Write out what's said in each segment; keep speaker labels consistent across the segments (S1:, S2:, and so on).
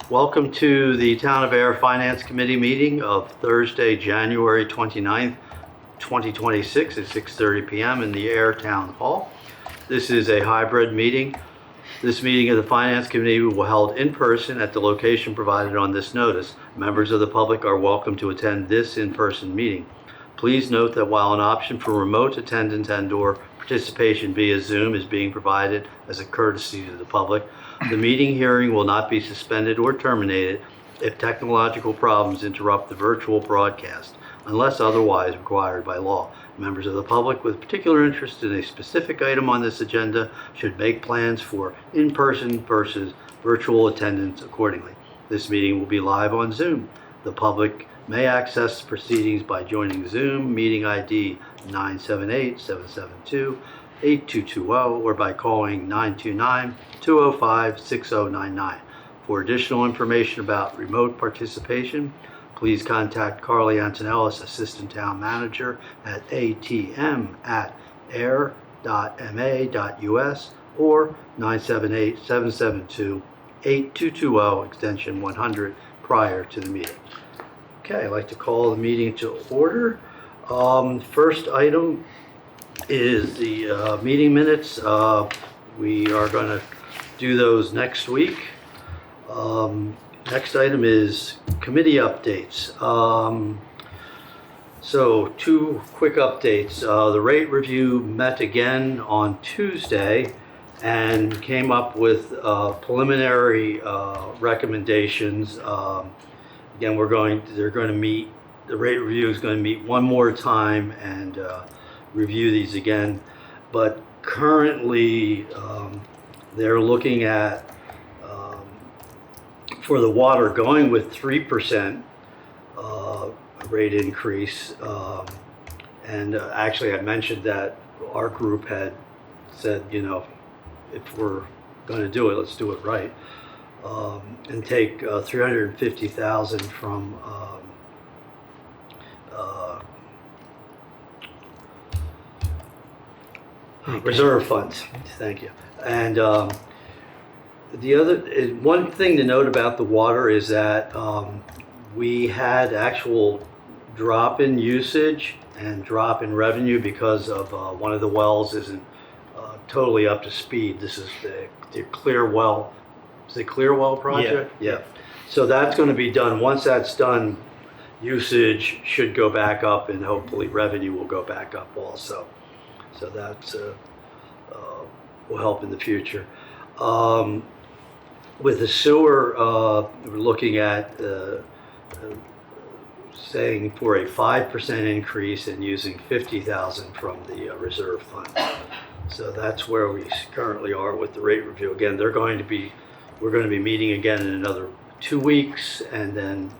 S1: Welcome to the Town of Ayer Finance Committee meeting of Thursday, January 29th, 2026 at 6:30 p.m. in the Ayer Town Hall. This is a hybrid meeting. This meeting of the Finance Committee will be held in person at the location provided on this notice. Members of the public are welcome to attend this in-person meeting. Please note that while an option for remote attendance and/or participation via Zoom is being provided as a courtesy to the public, the meeting hearing will not be suspended or terminated if technological problems interrupt the virtual broadcast, unless otherwise required by law. Members of the public with particular interest in a specific item on this agenda should make plans for in-person versus virtual attendance accordingly. This meeting will be live on Zoom. The public may access proceedings by joining Zoom meeting ID 978-772-8220 or by calling 929-205-6099. For additional information about remote participation, please contact Carly Antonellis, Assistant Town Manager at atm@ayer.ma.us or 978-772-8220, extension 100, prior to the meeting. Okay, I'd like to call the meeting to order. First item is the meeting minutes. We are going to do those next week. Next item is committee updates. So two quick updates. The rate review met again on Tuesday and came up with preliminary recommendations. Again, they're going to meet, the rate review is going to meet one more time and review these again. But currently, they're looking at, for the water, going with 3% rate increase. And actually, I mentioned that our group had said, you know, if we're going to do it, let's do it right. And take $350,000 from reserve funds. Thank you. And the other one thing to note about the water is that we had actual drop in usage and drop in revenue because of one of the wells isn't totally up to speed. This is the clear well. Is it clear well project? Yeah. So that's going to be done. Once that's done, usage should go back up and hopefully revenue will go back up also. So that's will help in the future. With the sewer, we're looking at saying for a 5% increase and using $50,000 from the reserve fund. So that's where we currently are with the rate review. Again, we're going to be meeting again in another 2 weeks and then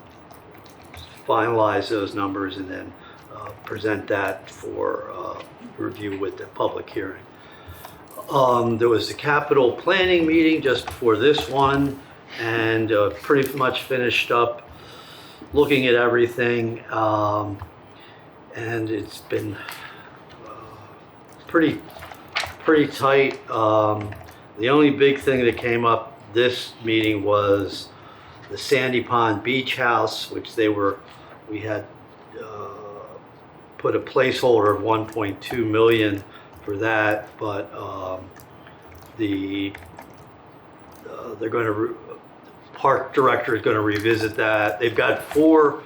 S1: finalize those numbers and then present that for review with the public hearing. There was a capital planning meeting just before this one and pretty much finished up looking at everything, and it's been pretty tight. The only big thing that came up this meeting was the Sandy Pond Beach House, which we had put a placeholder of 1.2 million for that, but they're going to park director is going to revisit that. They've got 4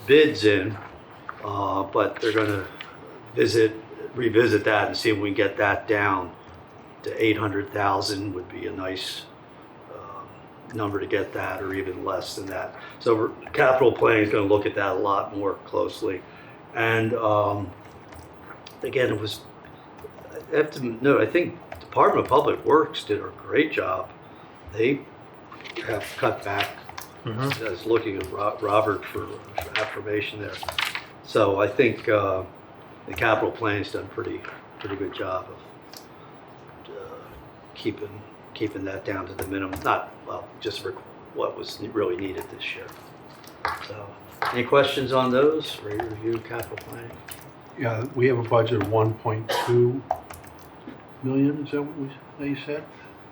S1: bids in, but they're going to revisit that and see if we can get that down to 800,000 would be a nice number to get that, or even less than that. So capital planning is going to look at that a lot more closely. And again, I have to note, I think Department of Public Works did a great job. They have cut back. I was looking at Robert for affirmation there. So I think the capital planning's done pretty good job of keeping that down to the minimum. Just for what was really needed this year. So, any questions on those? Rate review, capital planning.
S2: Yeah, we have a budget of 1.2 million. Is that what you said?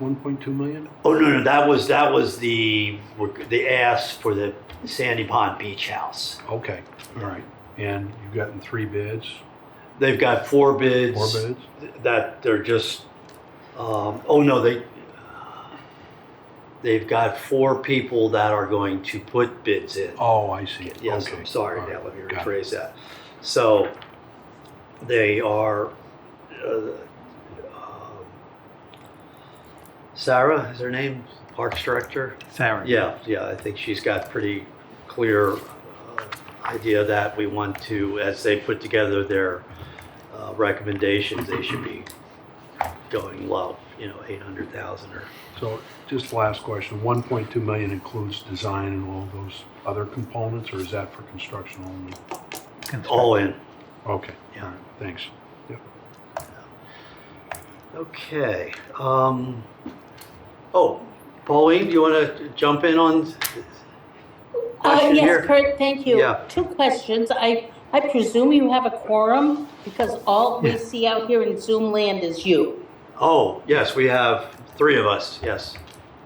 S2: 1.2 million?
S1: Oh, no, that was the ask for the Sandy Pond Beach House.
S2: Okay, all right. And you've gotten 3 bids?
S1: They've got 4 bids.
S2: 4 bids?
S1: That they're just, they've got 4 people that are going to put bids in.
S2: Oh, I see.
S1: Yes,
S2: Okay.
S1: I'm sorry.
S2: All
S1: Yeah,
S2: right.
S1: let me
S2: Got
S1: rephrase that. So they are, Sarah is her name, Parks Director?
S3: Sarah.
S1: Yeah, I think she's got pretty clear idea that we want to, as they put together their recommendations, they should be going low, 800,000 or.
S2: So just last question, 1.2 million includes design and all those other components, or is that for construction only?
S1: All in.
S2: Okay,
S1: Yeah.
S2: all right, thanks. Yep.
S1: Okay. Pauline, do you want to jump in on question here?
S4: Yes, Kurt, thank you.
S1: Yeah.
S4: 2 questions. I presume you have a quorum because all we see out here in Zoom land is you.
S1: Oh, yes, we have 3 of us, yes.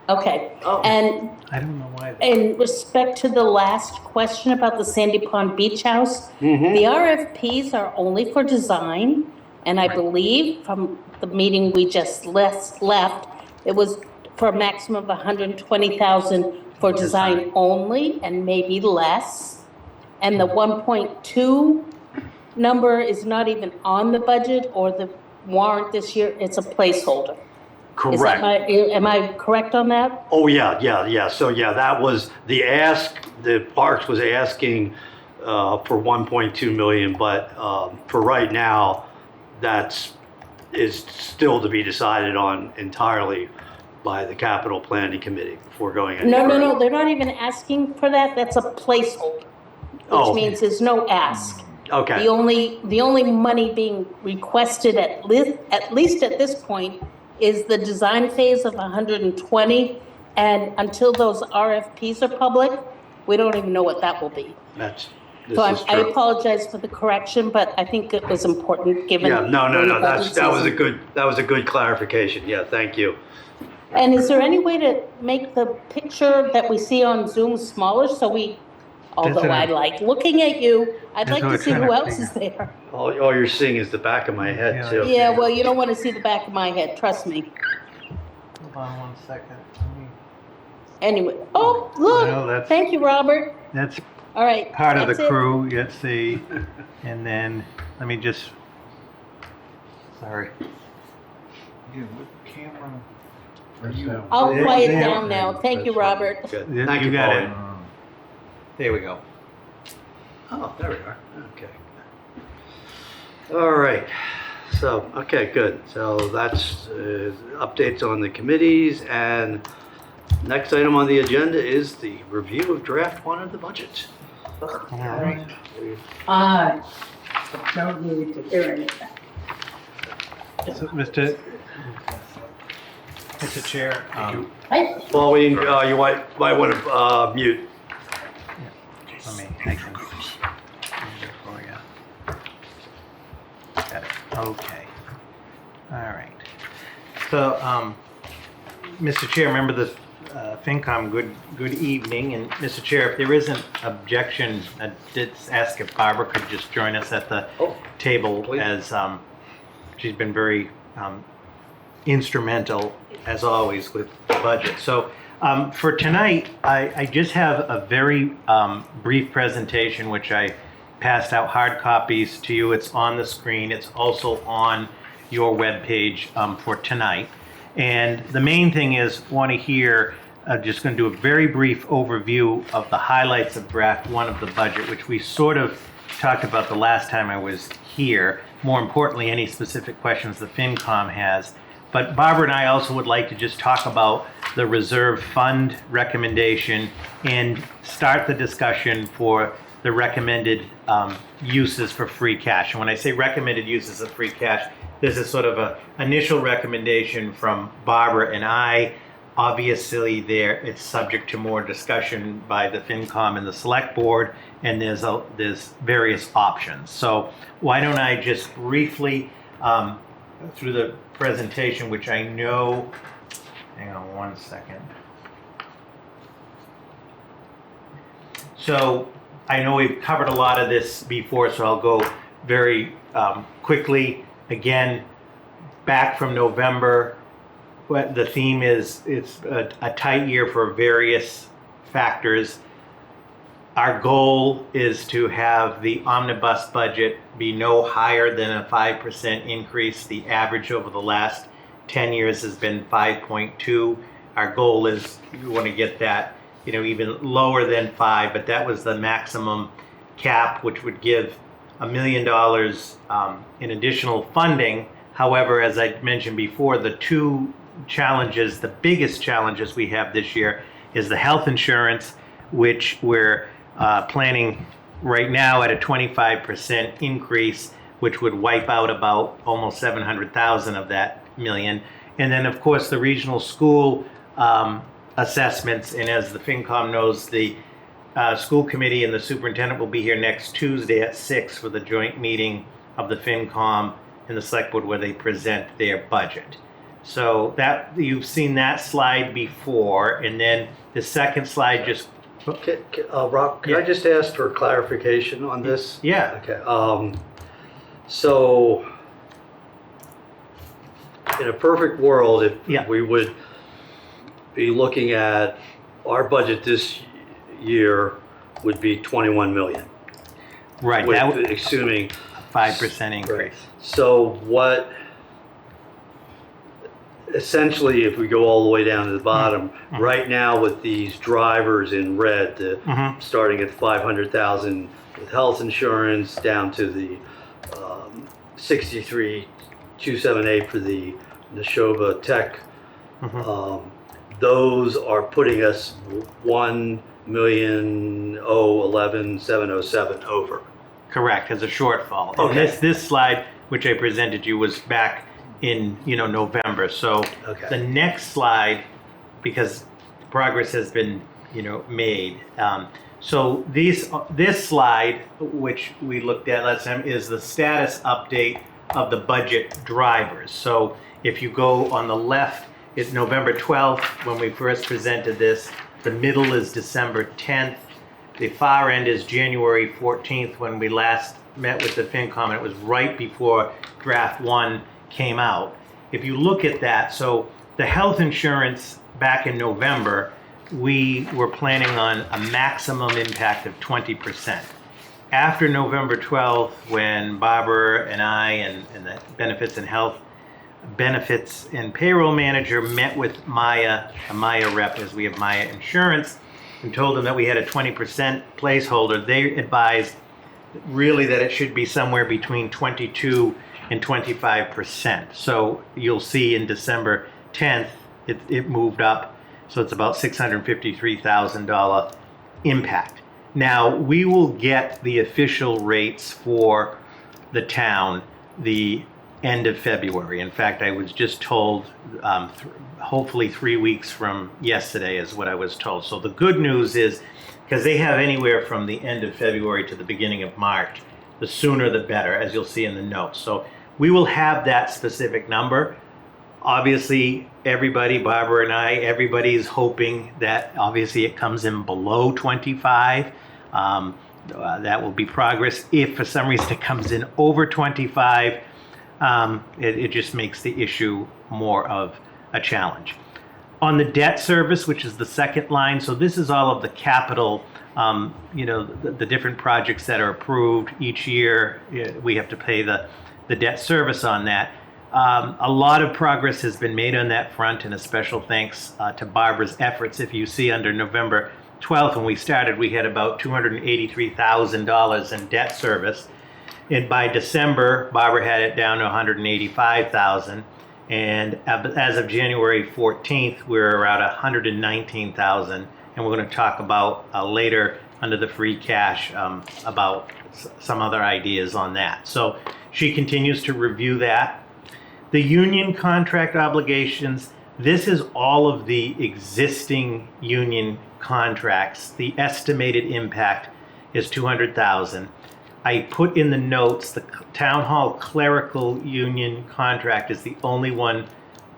S4: Okay.
S1: Oh.
S4: And
S3: I don't know why.
S4: in respect to the last question about the Sandy Pond Beach House,
S1: Mm-hmm.
S4: the RFPs are only for design. And I believe from the meeting we just left, it was for a maximum of 120,000 for design only and maybe less. And the 1.2 number is not even on the budget or the warrant this year, it's a placeholder. Is that
S1: Correct.
S4: am I correct on that?
S1: Oh, yeah. So, that was the ask, the Parks was asking for 1.2 million, but for right now, is still to be decided on entirely by the Capital Planning Committee before going any further.
S4: No, they're not even asking for that, that's a placeholder,
S1: Oh.
S4: which means there's no ask.
S1: Okay.
S4: The only money being requested at least at this point is the design phase of 120, and until those RFPs are public, we don't even know what that will be.
S1: This
S4: So
S1: is
S4: I
S1: true.
S4: apologize for the correction, but I think it was important given.
S1: Yeah, no,
S4: the budget
S1: that was
S4: season.
S1: a good clarification. Yeah, thank you.
S4: And is there any way to make the picture that we see on Zoom smaller so although I like looking at you, I'd like to see who else is there.
S1: All you're seeing is the back of my head,
S3: Yeah.
S1: too.
S4: Yeah, well, you don't want to see the back of my head, trust me.
S3: Hold on 1 second.
S4: Anyway,
S3: No,
S4: look,
S3: that's-
S4: thank you, Robert.
S3: That's
S4: All right.
S3: part of
S4: that's
S3: the
S4: it.
S3: crew. Let's see. And then, let me just, sorry.
S5: Yeah, what camera are
S2: That's
S5: you?
S2: that.
S4: I'll
S3: Yeah,
S4: quiet
S3: yeah.
S4: down now. Thank you,
S2: That's right.
S4: Robert.
S1: Good.
S3: You
S1: Thank you,
S3: got
S1: Pauline.
S3: it. There we go.
S1: Oh, there we are. Okay. All right. So, okay, good. So that's updates on the committees, and next item on the agenda is the review of draft 1 of the budget.
S3: All right.
S6: Don't need to hear anything.
S3: So, Mr. Chair,
S1: Pauline, you might want to mute.
S3: let me, I can do it for you. Got it. Okay. All right. So, Mr. Chair, member of the FinCom, good evening. And Mr. Chair, if there isn't objection, I did ask if Barbara could just join us at the
S1: Oh,
S3: table
S1: please.
S3: as she's been very instrumental, as always, with the budget. So for tonight, I just have a very brief presentation, which I passed out hard copies to you. It's on the screen. It's also on your webpage for tonight. And the main thing is, want to hear, just going to do a very brief overview of the highlights of draft 1 of the budget, which we sort of talked about the last time I was here. More importantly, any specific questions the FinCom has. But Barbara and I also would like to just talk about the reserve fund recommendation and start the discussion for the recommended uses for free cash. And when I say recommended uses of free cash, this is sort of an initial recommendation from Barbara and I. Obviously, it's subject to more discussion by the FinCom and the Select Board, and there's various options. So why don't I just briefly, through the presentation, which I know Hang on one second. So I know we've covered a lot of this before, so I'll go very quickly. Again, back from November, what the theme is, it's a tight year for various factors. Our goal is to have the omnibus budget be no higher than a 5% increase. The average over the last 10 years has been 5.2. Our goal is we want to get that, even lower than 5, but that was the maximum cap, which would give $1 million in additional funding. However, as I mentioned before, the two challenges, the biggest challenges we have this year is the health insurance, which we're planning right now at a 25% increase, which would wipe out about almost 700,000 of that million. And then, of course, the regional school assessments. And as the FinCom knows, the school committee and the superintendent will be here next Tuesday at 6 for the joint meeting of the FinCom and the select board where they present their budget. So that you've seen that slide before. And then the second slide just
S1: Rob, can I just ask for clarification on this?
S3: Yeah.
S1: Okay. So, in a perfect world, if we would be looking at our budget this year would be 21 million.
S3: Right.
S1: With,
S3: That would
S1: assuming
S3: 5% increase.
S1: Right. So what? Essentially, if we go all the way down to the bottom, right now with these drivers in red, starting at 500,000 with health insurance, down to the 63,278 for the Neshoba Tech, those are putting us 1,011,707 over.
S3: Correct, as a shortfall.
S1: Okay.
S3: And this slide, which I presented you, was back in November. So the next slide, because progress has been made. So this slide, which we looked at last time, is the status update of the budget drivers. So if you go on the left, it's November 12th when we first presented this. The middle is December 10th. The far end is January 14th when we last met with the FinCom, and it was right before draft 1 came out. If you look at that, so the health insurance back in November, we were planning on a maximum impact of 20%. After November 12th, when Barbara and I and the benefits and payroll manager met with Maya, a Maya rep, as we have Maya Insurance, and told them that we had a 20% placeholder, they advised really that it should be somewhere between 22 and 25%. So you'll see in December 10th, it moved up. So it's about $653,000 impact. Now, we will get the official rates for the town the end of February. In fact, I was just told, hopefully 3 weeks from yesterday is what I was told. So the good news is, because they have anywhere from the end of February to the beginning of March, the sooner the better, as you'll see in the notes. So we will have that specific number. Obviously, everybody, Barbara and I, everybody is hoping that obviously it comes in below 25. That will be progress. If for some reason it comes in over 25, it just makes the issue more of a challenge. On the debt service, which is the second line, so this is all of the capital, the different projects that are approved each year. We have to pay the debt service on that. A lot of progress has been made on that front, and a special thanks to Barbara's efforts. If you see under November 12th, when we started, we had about $283,000 in debt service. And by December, Barbara had it down to $185,000. And as of January 14th, we're around $119,000. And we're going to talk about later under the free cash about some other ideas on that. So she continues to review that. The union contract obligations, this is all of the existing union contracts. The estimated impact is $200,000. I put in the notes, the town hall clerical union contract is the only one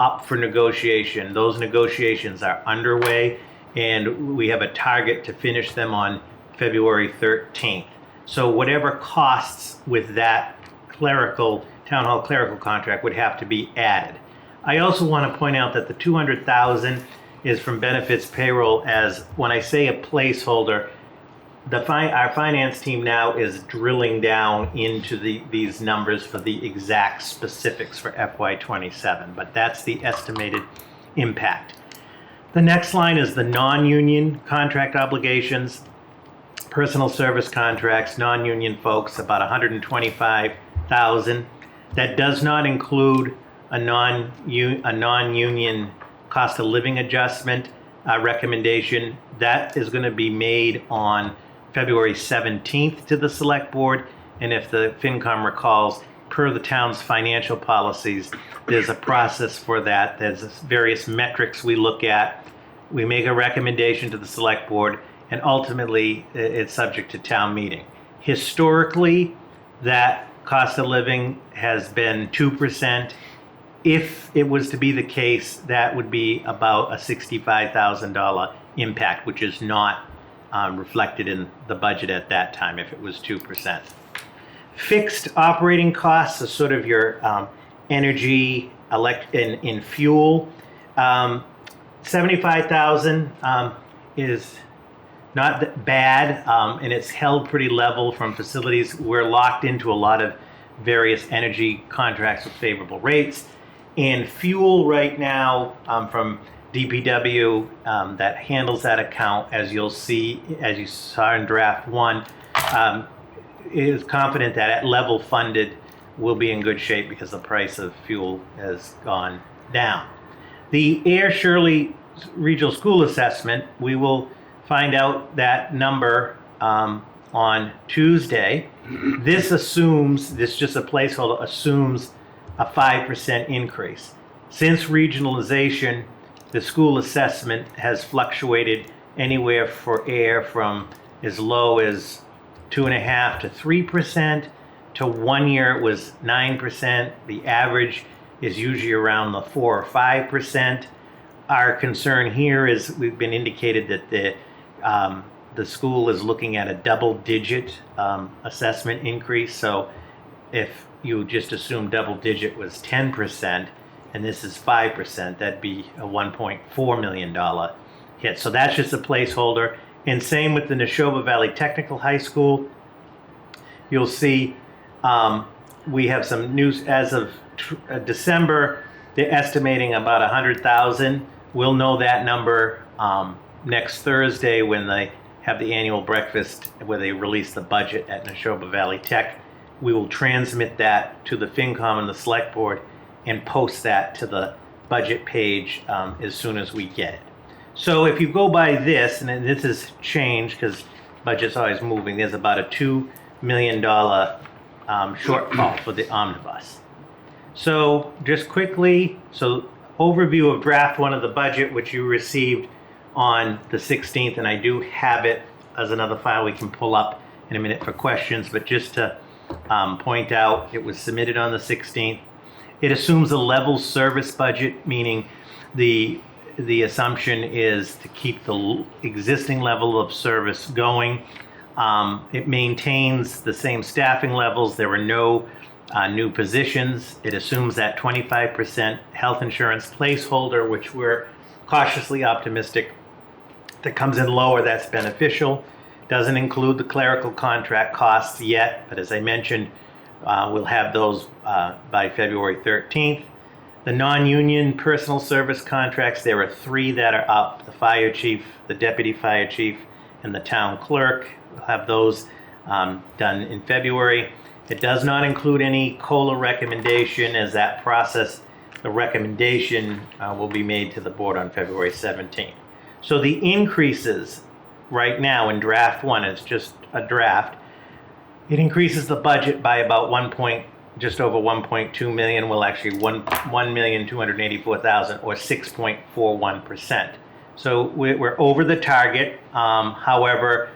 S3: up for negotiation. Those negotiations are underway, and we have a target to finish them on February 13th. So whatever costs with that town hall clerical contract would have to be added. I also want to point out that the 200,000 is from benefits payroll. As when I say a placeholder, our finance team now is drilling down into these numbers for the exact specifics for FY27, but that's the estimated impact. The next line is the non-union contract obligations, personal service contracts, non-union folks, about 125,000. That does not include a non-union cost of living adjustment recommendation. That is going to be made on February 17th to the select board. And if the FinCom recalls, per the town's financial policies, there's a process for that. There's various metrics we look at. We make a recommendation to the select board, and ultimately it's subject to town meeting. Historically, that cost of living has been 2%. If it was to be the case, that would be about a $65,000 impact, which is not reflected in the budget at that time if it was 2%. Fixed operating costs are sort of your energy, in fuel. 75,000 is not that bad, and it's held pretty level from facilities. We're locked into a lot of various energy contracts with favorable rates. And fuel right now from DPW that handles that account, as you saw in draft 1, is confident that at level funded we'll be in good shape because the price of fuel has gone down. The Ayer Shirley Regional School Assessment, we will find out that number on Tuesday. This just a placeholder, assumes a 5% increase. Since regionalization, the school assessment has fluctuated anywhere for Ayer from as low as 2.5% to 3%, to 1 year it was 9%. The average is usually around the 4 or 5%. Our concern here is we've been indicated that the school is looking at a double-digit assessment increase. So if you just assume double-digit was 10%, and this is 5%, that'd be a $1.4 million hit. So that's just a placeholder. And same with the Neshoba Valley Technical High School. You'll see we have some news as of December. They're estimating about 100,000. We'll know that number next Thursday when they have the annual breakfast where they release the budget at Neshoba Valley Tech. We will transmit that to the FinCom and the Select Board and post that to the budget page as soon as we get it. So if you go by this, and this has changed because budget's always moving, there's about a $2 million shortfall for the omnibus. So just quickly, overview of draft 1 of the budget, which you received on the 16th, and I do have it as another file we can pull up in a minute for questions, but just to point out, it was submitted on the 16th. It assumes a level service budget, meaning the assumption is to keep the existing level of service going. It maintains the same staffing levels. There were no new positions. It assumes that 25% health insurance placeholder, which we're cautiously optimistic that comes in lower, that's beneficial. Doesn't include the clerical contract costs yet, but as I mentioned, we'll have those by February 13th. The non-union personal service contracts, there are 3 that are up: the fire chief, the deputy fire chief, and the town clerk. We'll have those done in February. It does not include any COLA recommendation, as that process, the recommendation will be made to the board on February 17th. So the increases right now in draft 1, it's just a draft, it increases the budget by about just over 1.2 million. Well, actually 1,284,000, or 6.41%. So we're over the target. However,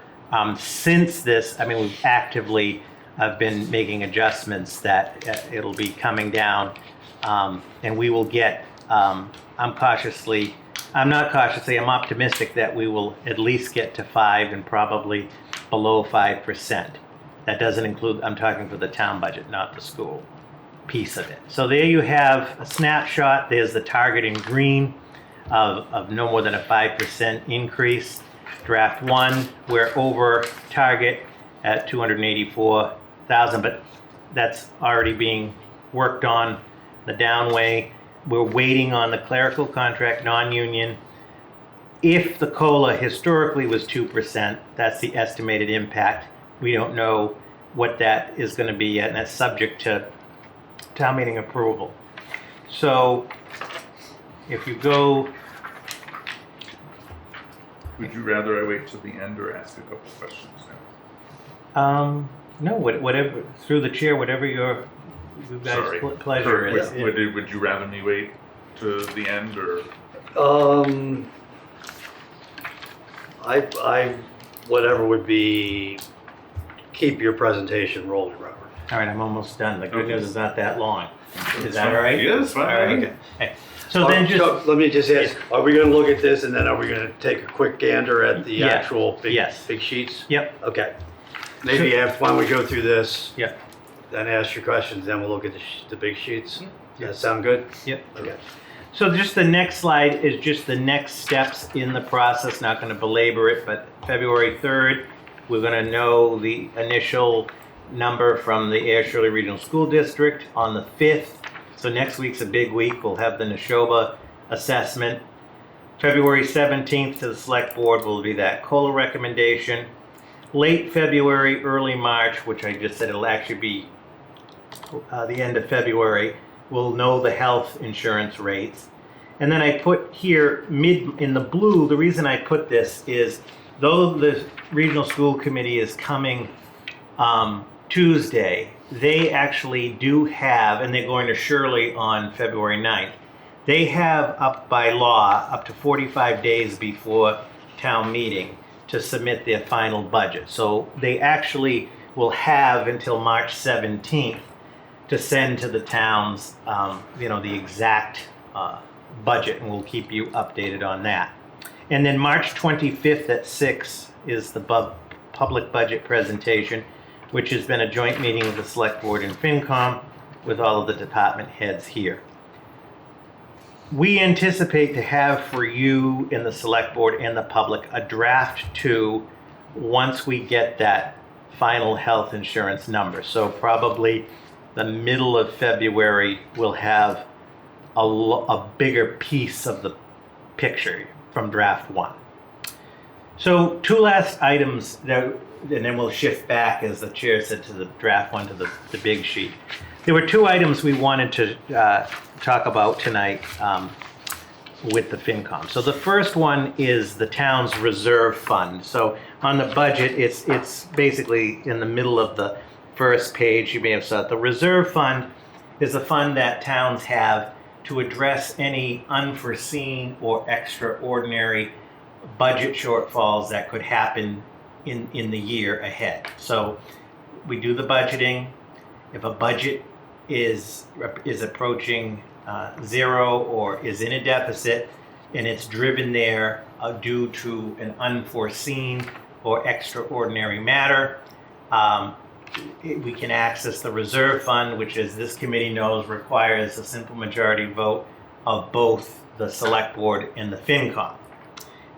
S3: since this, we've actively been making adjustments that it'll be coming down, and we will get I'm optimistic that we will at least get to 5 and probably below 5%. That doesn't include, I'm talking for the town budget, not the school piece of it. So there you have a snapshot. There's the target in green of no more than a 5% increase. Draft 1, we're over target at 284,000, but that's already being worked on the downway. We're waiting on the clerical contract, non-union. If the COLA historically was 2%, that's the estimated impact. We don't know what that is going to be yet, and that's subject to town meeting approval. So if you go,
S7: Would you rather I wait till the end or ask a couple questions now?
S3: no, whatever, through the chair, whatever you guys'
S7: Sorry.
S3: pleasure is.
S7: Would you rather me wait to the end or?
S1: I, whatever would be, keep your presentation rolling, Robert.
S3: All right, I'm almost done. The good
S7: Okay.
S3: news is not that long. Is
S7: It's
S3: that
S7: fine.
S3: all right?
S7: Yeah, it's fine.
S3: All right, okay. So then just,
S1: Let me just ask, are we gonna look at this and then are we gonna take a quick gander at the
S3: Yeah.
S1: actual big,
S3: Yes.
S1: big sheets?
S3: yep,
S1: Okay. Maybe why don't we go through this,
S3: yep,
S1: then ask your questions, then we'll look at the big sheets?
S3: Yeah.
S1: Does that sound good?
S3: yep.
S1: Okay.
S3: So just the next slide is just the next steps in the process, not going to belabor it, but February 3rd, we're going to know the initial number from the Ayer Shirley Regional School District on the 5th. So next week's a big week. We'll have the Neshoba assessment. February 17th to the Select Board will be that COLA recommendation. Late February, early March, which I just said it'll actually be the end of February, we'll know the health insurance rates. And then I put here mid in the blue, the reason I put this is though the regional school committee is coming Tuesday, they actually do have, and they're going to Shirley on February 9th, they have up by law up to 45 days before town meeting to submit their final budget. So they actually will have until March 17th to send to the towns, the exact budget, and we'll keep you updated on that. And then March 25th at 6 is the public budget presentation, which has been a joint meeting with the Select Board and FinCom with all of the department heads here. We anticipate to have for you in the Select Board and the public a draft 2 once we get that final health insurance number. So probably the middle of February, we'll have a bigger piece of the picture from draft 1. So 2 last items, and then we'll shift back, as the chair said, to the draft 1, to the big sheet. There were 2 items we wanted to talk about tonight with the FinCom. So the first one is the town's reserve fund. So on the budget, it's basically in the middle of the first page. You may have saw it. The reserve fund is a fund that towns have to address any unforeseen or extraordinary budget shortfalls that could happen in the year ahead. So we do the budgeting. If a budget is approaching 0 or is in a deficit and it's driven there due to an unforeseen or extraordinary matter, we can access the reserve fund, which, as this committee knows, requires a simple majority vote of both the Select Board and the FinCom.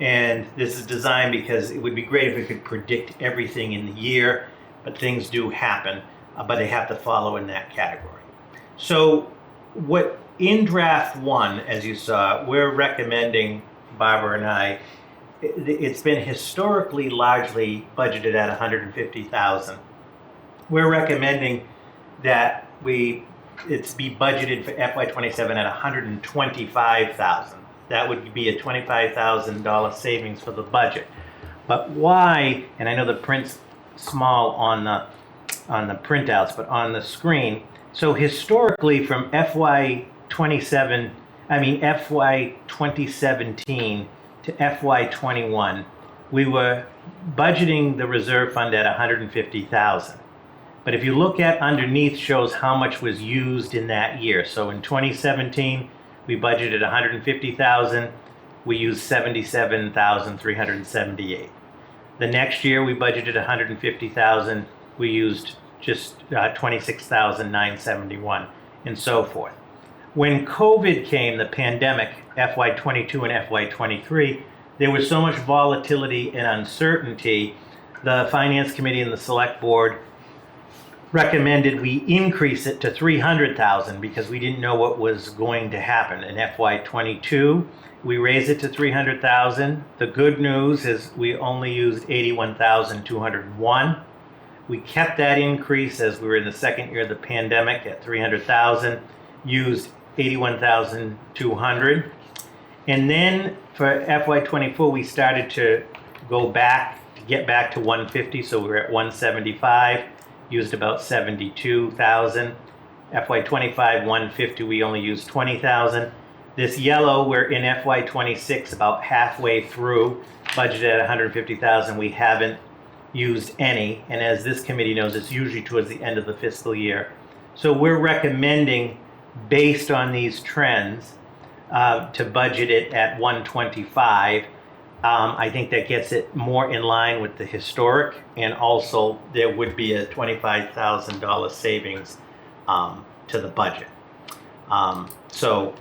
S3: And this is designed because it would be great if we could predict everything in the year, but things do happen, but they have to follow in that category. So what in draft 1, as you saw, we're recommending, Barbara and I, it's been historically largely budgeted at $150,000. We're recommending that it's be budgeted for FY27 at $125,000. That would be a $25,000 savings for the budget. But why? And I know the print's small on the printouts, but on the screen. So historically, from FY 2017 to FY 21, we were budgeting the reserve fund at $150,000. But if you look at underneath, shows how much was used in that year. So in 2017, we budgeted 150,000, we used 77,378. The next year we budgeted 150,000, we used just 26,971, and so forth. When COVID came, the pandemic, FY22 and FY23, there was so much volatility and uncertainty, the Finance Committee and the Select Board recommended we increase it to 300,000 because we didn't know what was going to happen. In FY22, we raised it to 300,000. The good news is we only used 81,201. We kept that increase as we were in the second year of the pandemic at 300,000, used 81,200. And then for FY24, we started to go back, to get back to 150, so we were at 175, used about 72,000. FY25, 150, we only used 20,000. This yellow, we're in FY26, about halfway through, budgeted at 150,000, we haven't used any, and as this committee knows, it's usually towards the end of the fiscal year. So we're recommending, based on these trends, to budget it at 125. I think that gets it more in line with the historic, and also there would be a $25,000 savings to the budget. So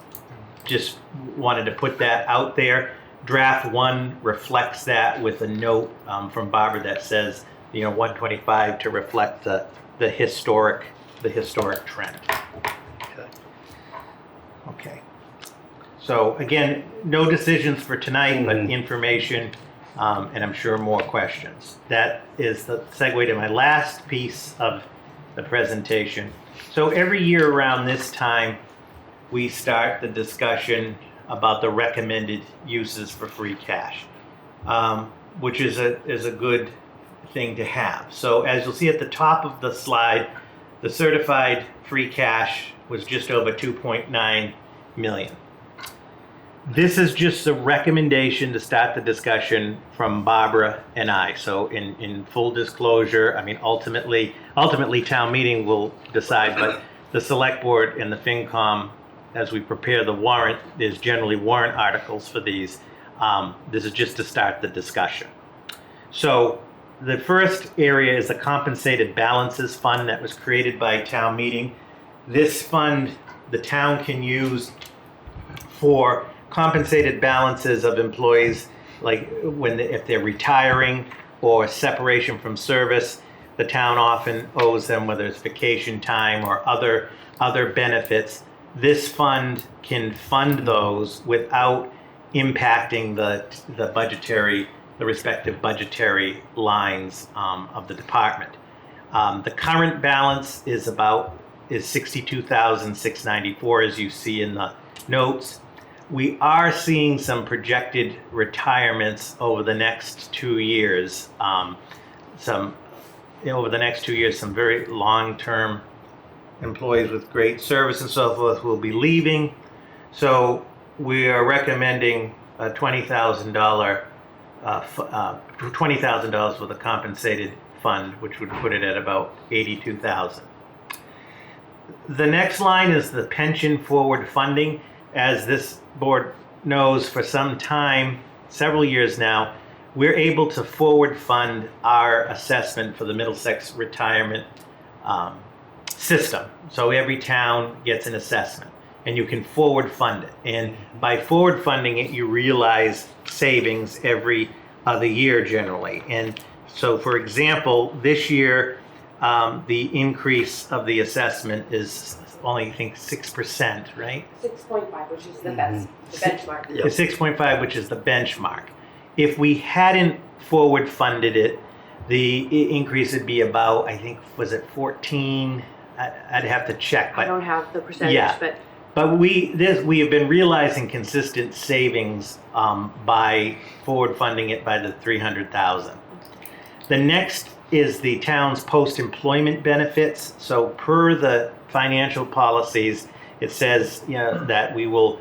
S3: just wanted to put that out there. Draft 1 reflects that with a note from Barbara that says, 125 to reflect the historic trend. Okay. So again, no decisions for tonight, but information, and I'm sure more questions. That is the segue to my last piece of the presentation. So every year around this time, we start the discussion about the recommended uses for free cash, which is a good thing to have. So as you'll see at the top of the slide, the certified free cash was just over 2.9 million. This is just a recommendation to start the discussion from Barbara and I. So in full disclosure, I mean, ultimately town meeting will decide, but the select board and the FinCom, as we prepare the warrant, there's generally warrant articles for these. This is just to start the discussion. So the first area is the compensated balances fund that was created by town meeting. This fund, the town can use for compensated balances of employees, like if they're retiring or separation from service. The town often owes them, whether it's vacation time or other benefits. This fund can fund those without impacting the respective budgetary lines of the department. The current balance is 62,694, as you see in the notes. We are seeing some projected retirements over the next 2 years. Some very long-term employees with great service and so forth will be leaving. So we are recommending a $20,000 for the compensated fund, which would put it at about 82,000. The next line is the pension forward funding. As this board knows, for some time, several years now, we're able to forward fund our assessment for the Middlesex retirement system. So every town gets an assessment, and you can forward fund it. And by forward funding it, you realize savings every other year generally. And so, for example, this year, the increase of the assessment is only, I think, 6%, right?
S8: 6.5, which is the best, the benchmark.
S1: Yep.
S3: The 6.5, which is the benchmark. If we hadn't forward funded it, the increase would be about, I think, was it 14? I'd have to check.
S8: I don't have the percentage,
S3: Yeah. But we have been realizing consistent savings by forward funding it by the 300,000. The next is the town's post-employment benefits. So per the financial policies, it says that we will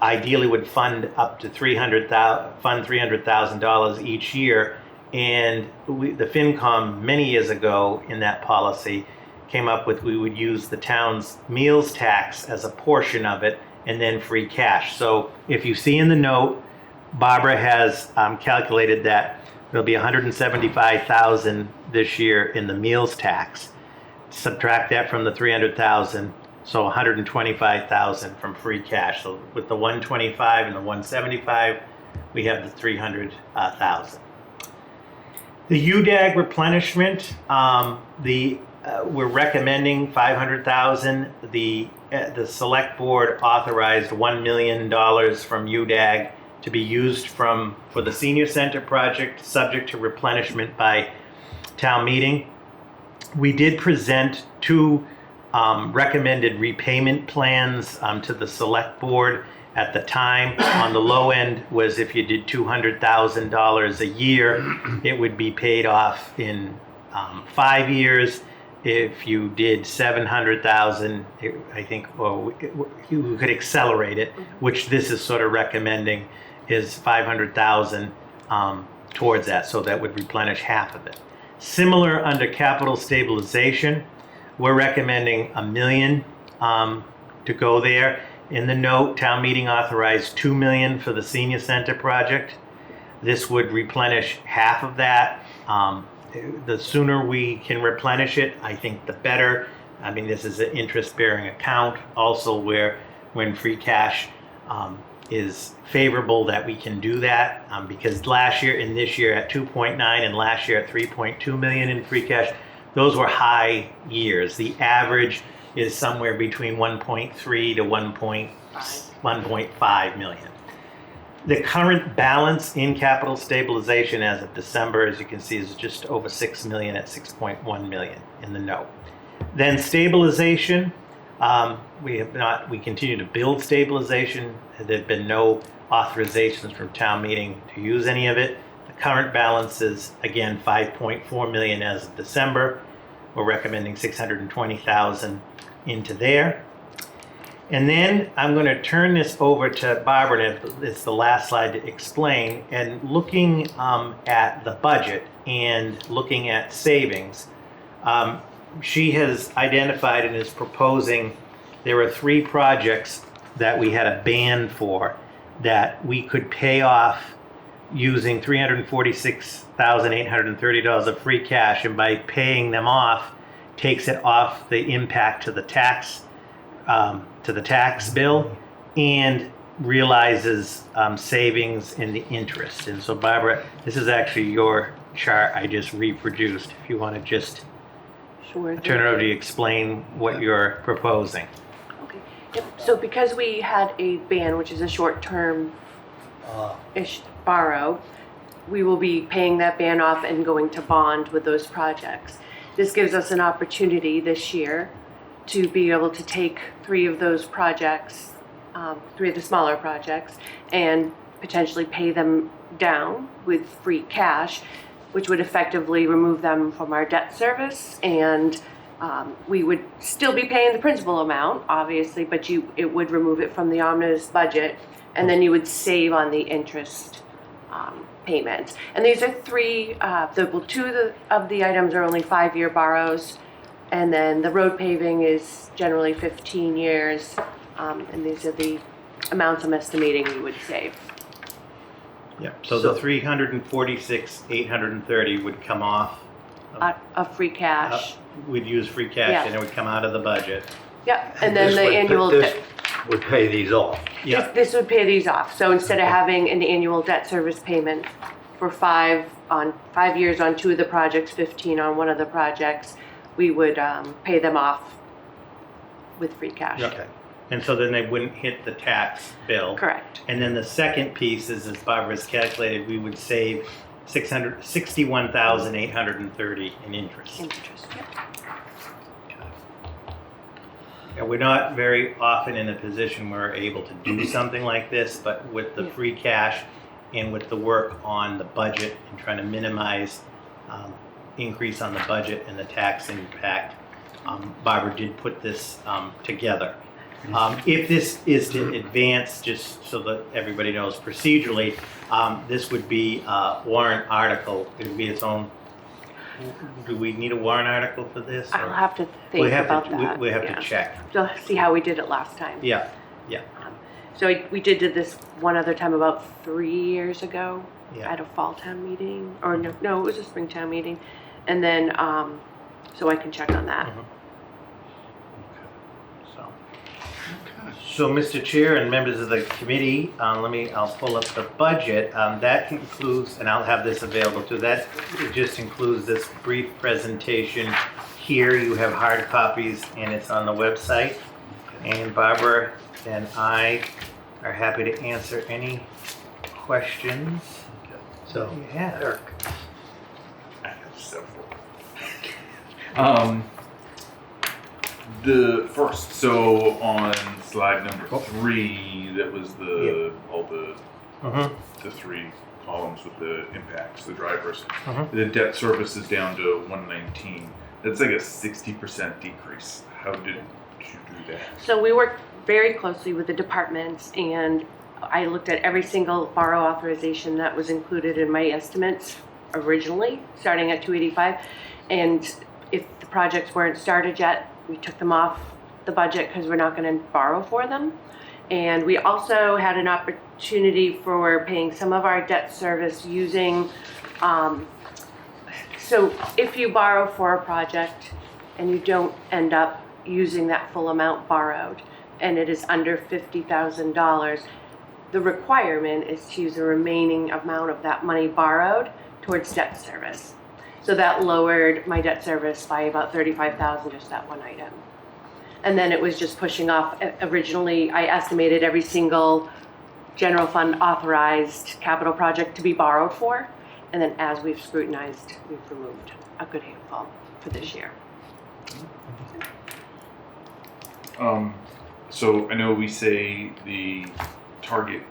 S3: ideally would fund up to $300,000 each year. And the FinCom many years ago in that policy came up with we would use the town's meals tax as a portion of it and then free cash. So if you see in the note, Barbara has calculated that there'll be 175,000 this year in the meals tax. Subtract that from the 300,000, so 125,000 from free cash. So with the 125 and the 175, we have the 300,000. The UDAG replenishment, we're recommending 500,000. The select board authorized $1 million from UDAG to be used for the senior center project, subject to replenishment by town meeting. We did present two recommended repayment plans to the select board at the time. On the low end was if you did $200,000 a year, it would be paid off in 5 years. If you did 700,000, I think, or you could accelerate it, which this is sort of recommending, is 500,000 towards that, so that would replenish half of it. Similar under capital stabilization, we're recommending $1 million to go there. In the note, town meeting authorized $2 million for the senior center project. This would replenish half of that. The sooner we can replenish it, I think the better. I mean, this is an interest-bearing account also where when free cash is favorable that we can do that, because last year and this year at 2.9 and last year at 3.2 million in free cash, those were high years. The average is somewhere between 1.3 to 1.5 million. The current balance in capital stabilization as of December, as you can see, is just over 6 million at 6.1 million in the note. Then stabilization, we continue to build stabilization. There have been no authorizations from town meeting to use any of it. The current balance is, again, 5.4 million as of December. We're recommending 620,000 into there. And then I'm going to turn this over to Barbara, and it's the last slide to explain. And looking at the budget and looking at savings, she has identified and is proposing there are 3 projects that we had a ban for that we could pay off using $346,830 of free cash, and by paying them off takes it off the impact to the tax bill and realizes savings in the interest. And so Barbara, this is actually your chart I just reproduced. If you want to just
S8: Sure.
S3: turn it over to you, explain what you're proposing.
S8: Okay. Yep. So because we had a ban, which is a short-term-ish borrow, we will be paying that ban off and going to bond with those projects. This gives us an opportunity this year to be able to take 3 of those projects, 3 of the smaller projects, and potentially pay them down with free cash, which would effectively remove them from our debt service. And we would still be paying the principal amount, obviously, but it would remove it from the omnibus budget, and then you would save on the interest payment. And these are 3, 2 of the items are only 5-year borrows, and then the road paving is generally 15 years, and these are the amounts I'm estimating we would save.
S3: Yeah. So the 346,830 would come off.
S8: Of free cash.
S3: We'd use free cash,
S8: Yeah.
S3: and it would come out of the budget.
S8: Yep, and then
S1: This
S8: the
S1: would-
S8: annual
S1: This
S8: debt.
S1: would pay these off.
S3: Yeah.
S8: This would pay these off. So instead of having an annual debt service payment for 5 years on 2 of the projects, 15 on one of the projects, we would pay them off with free cash.
S3: Okay. And so then they wouldn't hit the tax bill.
S8: Correct.
S3: And then the second piece is, as Barbara's calculated, we would save 61,830 in interest.
S8: Interest, yep.
S3: And we're not very often in a position where we're able to do something like this, but with the
S8: Yeah.
S3: free cash and with the work on the budget and trying to minimize increase on the budget and the tax impact, Barbara did put this together. If this is to advance, just so that everybody knows procedurally, this would be a warrant article. It would be its own. Do we need a warrant article for this?
S8: I'll have to think
S3: We have
S8: about
S3: to,
S8: that.
S3: we have
S8: yeah.
S3: to check.
S8: To see how we did it last time.
S3: Yeah.
S8: So we did this one other time about 3 years ago
S3: Yeah.
S8: at a fall town meeting, or no, it was a spring town meeting. And then, so I can check on that.
S3: Mhm. So, Mr. Chair and members of the committee, I'll pull up the budget. That includes, and I'll have this available too, that just includes this brief presentation here. You have hard copies and it's on the website. And Barbara and I are happy to answer any questions. So, yeah.
S1: Eric.
S7: I have several. The first, so on slide number 3, that was all the
S3: Mhm.
S7: the 3 columns with the impacts, the drivers.
S3: Mhm.
S7: The debt service is down to 119. That's like a 60% decrease. How did you do that?
S8: So we worked very closely with the departments, and I looked at every single borrow authorization that was included in my estimates originally, starting at 285. And if the projects weren't started yet, we took them off the budget because we're not going to borrow for them. And we also had an opportunity for paying some of our debt service using, so if you borrow for a project and you don't end up using that full amount borrowed, and it is under $50,000, the requirement is to use the remaining amount of that money borrowed towards debt service. So that lowered my debt service by about $35,000, just that one item. And then it was just pushing off. Originally, I estimated every single general fund authorized capital project to be borrowed for. And then as we've scrutinized, we've removed a good handful for this year.
S7: So I know we say the target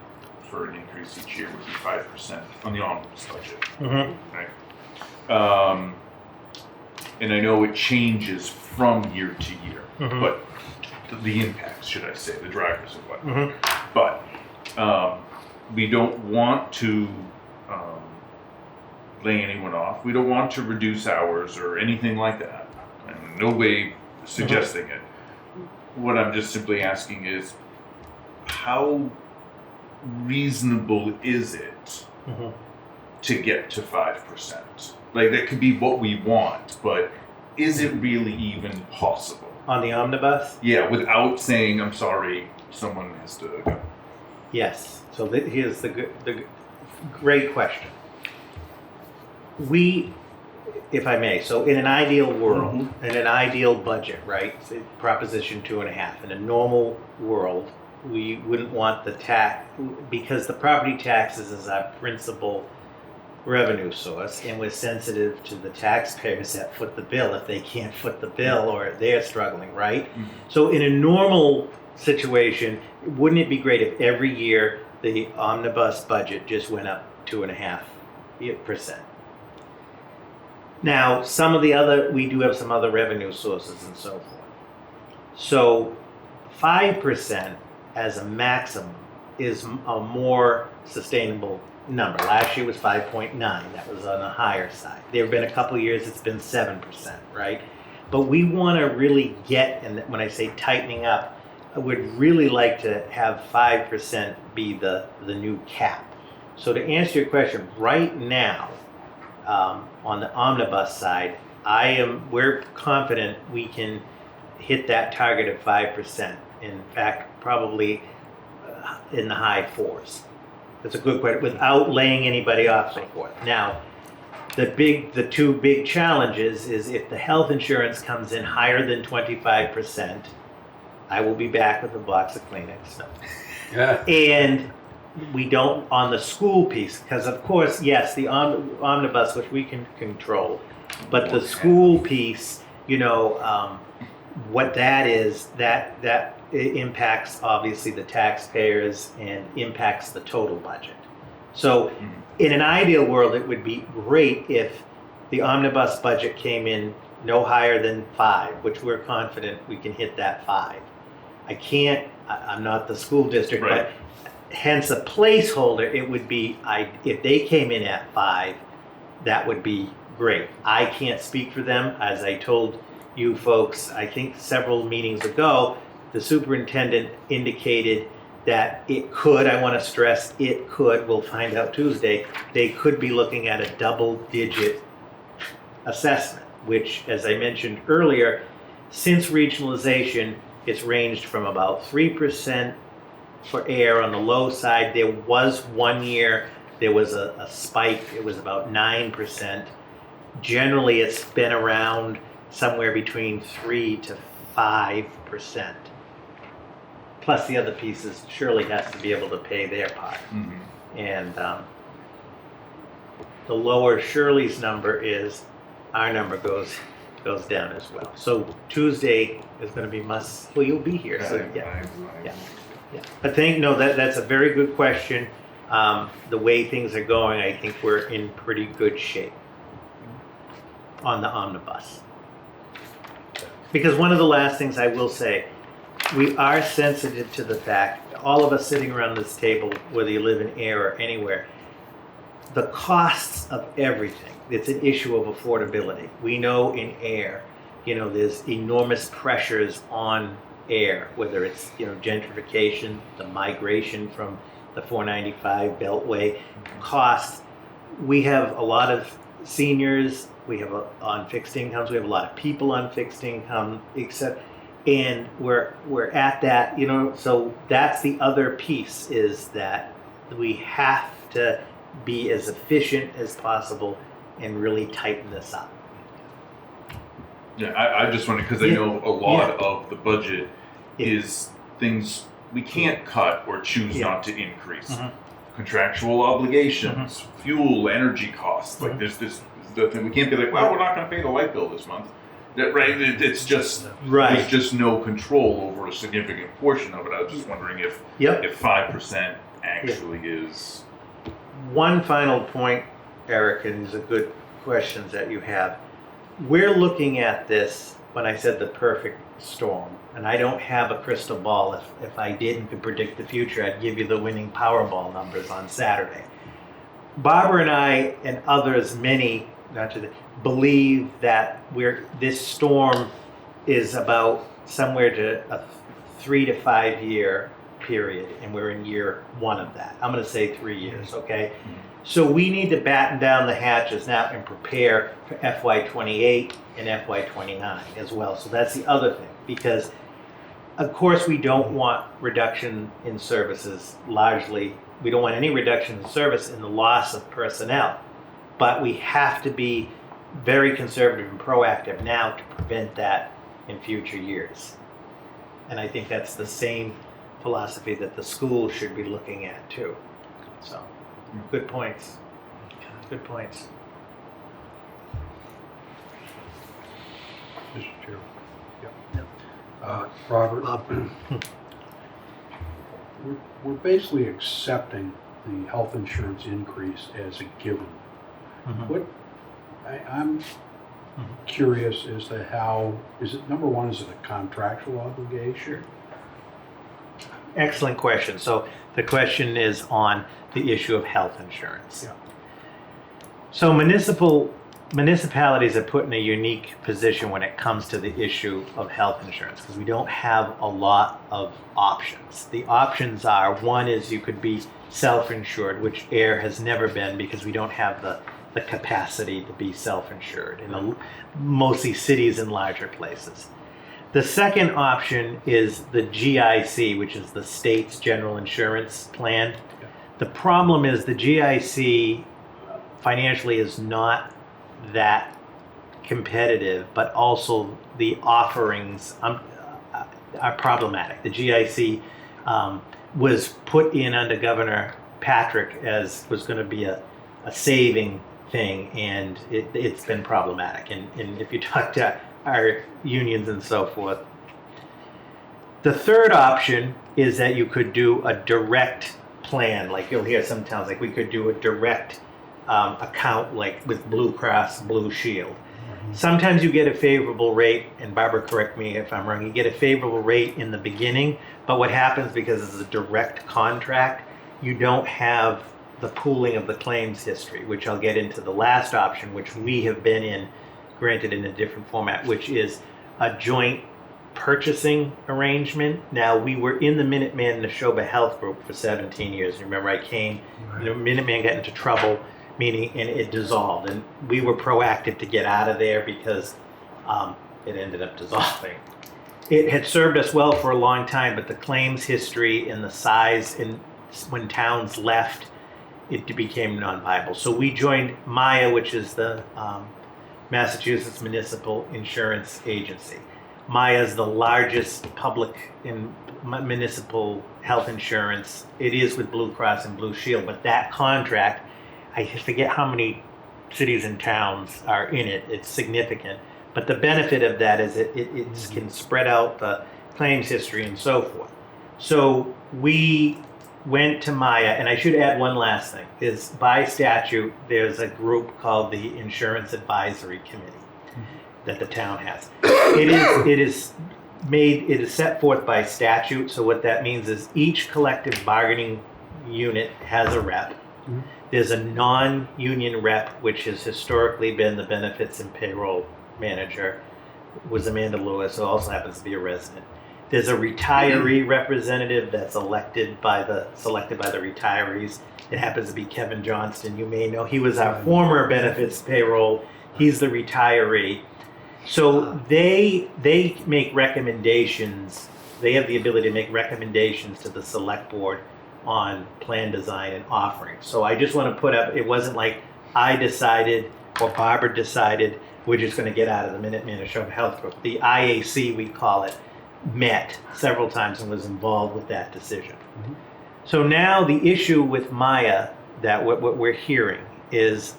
S7: for an increase each year would be 5% on the omnibus budget,
S3: Mhm.
S7: right? And I know it changes from year to year,
S3: Mhm.
S7: but the impacts, should I say, the drivers of what.
S3: Mhm.
S7: But we don't want to lay anyone off. We don't want to reduce hours or anything like that. I'm in no way suggesting it. What I'm just simply asking is, how reasonable is it
S3: Mhm.
S7: to get to 5%? Like, that could be what we want, but is it really even possible?
S3: On the omnibus?
S7: Yeah, without saying, I'm sorry, someone has to go.
S3: Yes. So here's the great question. We, if I may, so in an ideal world, in an ideal budget, right? Say Proposition 2.5. In a normal world, we wouldn't want the tax, because the property taxes is our principal revenue source, and we're sensitive to the taxpayers that foot the bill if they can't foot the bill or they're struggling, right? So in a normal situation, wouldn't it be great if every year the omnibus budget just went up 2.5%? Now, we do have some other revenue sources and so forth. So 5% as a maximum is a more sustainable number. Last year was 5.9. That was on the higher side. There have been a couple of years it's been 7%, right? But we want to really get, and when I say tightening up, I would really like to have 5% be the new cap. So to answer your question, right now, on the omnibus side, we're confident we can hit that target of 5%. In fact, probably in the high 4s. That's a good question, without laying anybody off, so forth. Now, the two big challenges is if the health insurance comes in higher than 25%, I will be back with a box of Kleenex. No.
S2: Yeah.
S3: And we don't on the school piece, because of course, yes, the omnibus, which we can control, but the school piece, what that is, that it impacts obviously the taxpayers and impacts the total budget. So in an ideal world, it would be great if the omnibus budget came in no higher than 5, which we're confident we can hit that 5. I'm not the school district,
S7: Right.
S3: but hence a placeholder, it would be, if they came in at 5, that would be great. I can't speak for them. As I told you folks, I think several meetings ago, the superintendent indicated that it could, I want to stress, it could, we'll find out Tuesday, they could be looking at a double-digit assessment, which, as I mentioned earlier, since regionalization, it's ranged from about 3% for Ayer on the low side. There was one year, there was a spike, it was about 9%. Generally, it's been around somewhere between 3 to 5%. Plus the other pieces, Shirley has to be able to pay their part. And the lower Shirley's number is, our number goes down as well. So Tuesday is going to be well, you'll be here, so yeah. But that's a very good question. The way things are going, I think we're in pretty good shape on the omnibus. Because one of the last things I will say, we are sensitive to the fact, all of us sitting around this table, whether you live in Ayer or anywhere, the costs of everything, it's an issue of affordability. We know in Ayer, there's enormous pressures on Ayer, whether it's, gentrification, the migration from the 495 Beltway, costs. We have a lot of seniors, we have on fixed incomes, we have a lot of people on fixed income, except. And we're at that, so that's the other piece, is that we have to be as efficient as possible and really tighten this up.
S7: Yeah, I just wondered, because I know a lot of the budget is things we can't cut or choose not to increase. Contractual obligations, fuel, energy costs, like there's the thing, we can't be like, well, we're not going to pay the light bill this month. Right, it's just there's just no control over a significant portion of it. I was just wondering if 5% actually is.
S3: One final point, Eric, and these are good questions that you have. We're looking at this, when I said the perfect storm, and I don't have a crystal ball. If I did and could predict the future, I'd give you the winning Powerball numbers on Saturday. Barbara and I and others, many, believe that this storm is about somewhere to a 3 to 5 year period, and we're in year 1 of that. I'm going to say 3 years, okay? So we need to batten down the hatches now and prepare for FY28 and FY29 as well. So that's the other thing, because of course we don't want reduction in services largely. We don't want any reduction in service in the loss of personnel, but we have to be very conservative and proactive now to prevent that in future years. And I think that's the same philosophy that the schools should be looking at too. So, good points. Good points.
S2: Mr. Chair. Robert, we're basically accepting the health insurance increase as a given. I'm curious as to how, number one, is it a contractual obligation?
S3: Excellent question. So the question is on the issue of health insurance. So municipalities are put in a unique position when it comes to the issue of health insurance, because we don't have a lot of options. The options are, one is you could be self-insured, which Ayer has never been, because we don't have the capacity to be self-insured in mostly cities and larger places. The second option is the GIC, which is the state's general insurance plan. The problem is the GIC financially is not that competitive, but also the offerings are problematic. The GIC was put in under Governor Patrick as was going to be a saving thing, and it's been problematic. And if you talk to our unions and so forth. The third option is that you could do a direct plan, like you'll hear some towns, like we could do a direct account, like with Blue Cross Blue Shield. Sometimes you get a favorable rate, and Barbara, correct me if I'm wrong, you get a favorable rate in the beginning, but what happens, because it's a direct contract, you don't have the pooling of the claims history, which I'll get into the last option, which we have been in, granted in a different format, which is a joint purchasing arrangement. Now, we were in the Minuteman Neshoba Health Group for 17 years. Remember, I came, the Minuteman got into trouble, meaning, and it dissolved. And we were proactive to get out of there because it ended up dissolving. It had served us well for a long time, but the claims history and the size, and when towns left, it became non-viable. So we joined Maya, which is the Massachusetts Municipal Insurance Agency. Maya is the largest public and municipal health insurance. It is with Blue Cross and Blue Shield, but that contract, I forget how many cities and towns are in it. It's significant. But the benefit of that is it can spread out the claims history and so forth. So we went to Maya, and I should add one last thing, is by statute, there's a group called the Insurance Advisory Committee that the town has. It is set forth by statute, so what that means is each collective bargaining unit has a rep. There's a non-union rep, which has historically been the benefits and payroll manager, was Amanda Lewis, who also happens to be a resident. There's a retiree representative that's selected by the retirees. It happens to be Kevin Johnston. You may know, he was our former benefits payroll. He's the retiree. So they make recommendations. They have the ability to make recommendations to the select board on plan design and offerings. So I just want to put up, it wasn't like I decided or Barbara decided we're just going to get out of the Minuteman Neshoba Health Group. The IAC, we call it, met several times and was involved with that decision. So now the issue with Maya, that what we're hearing is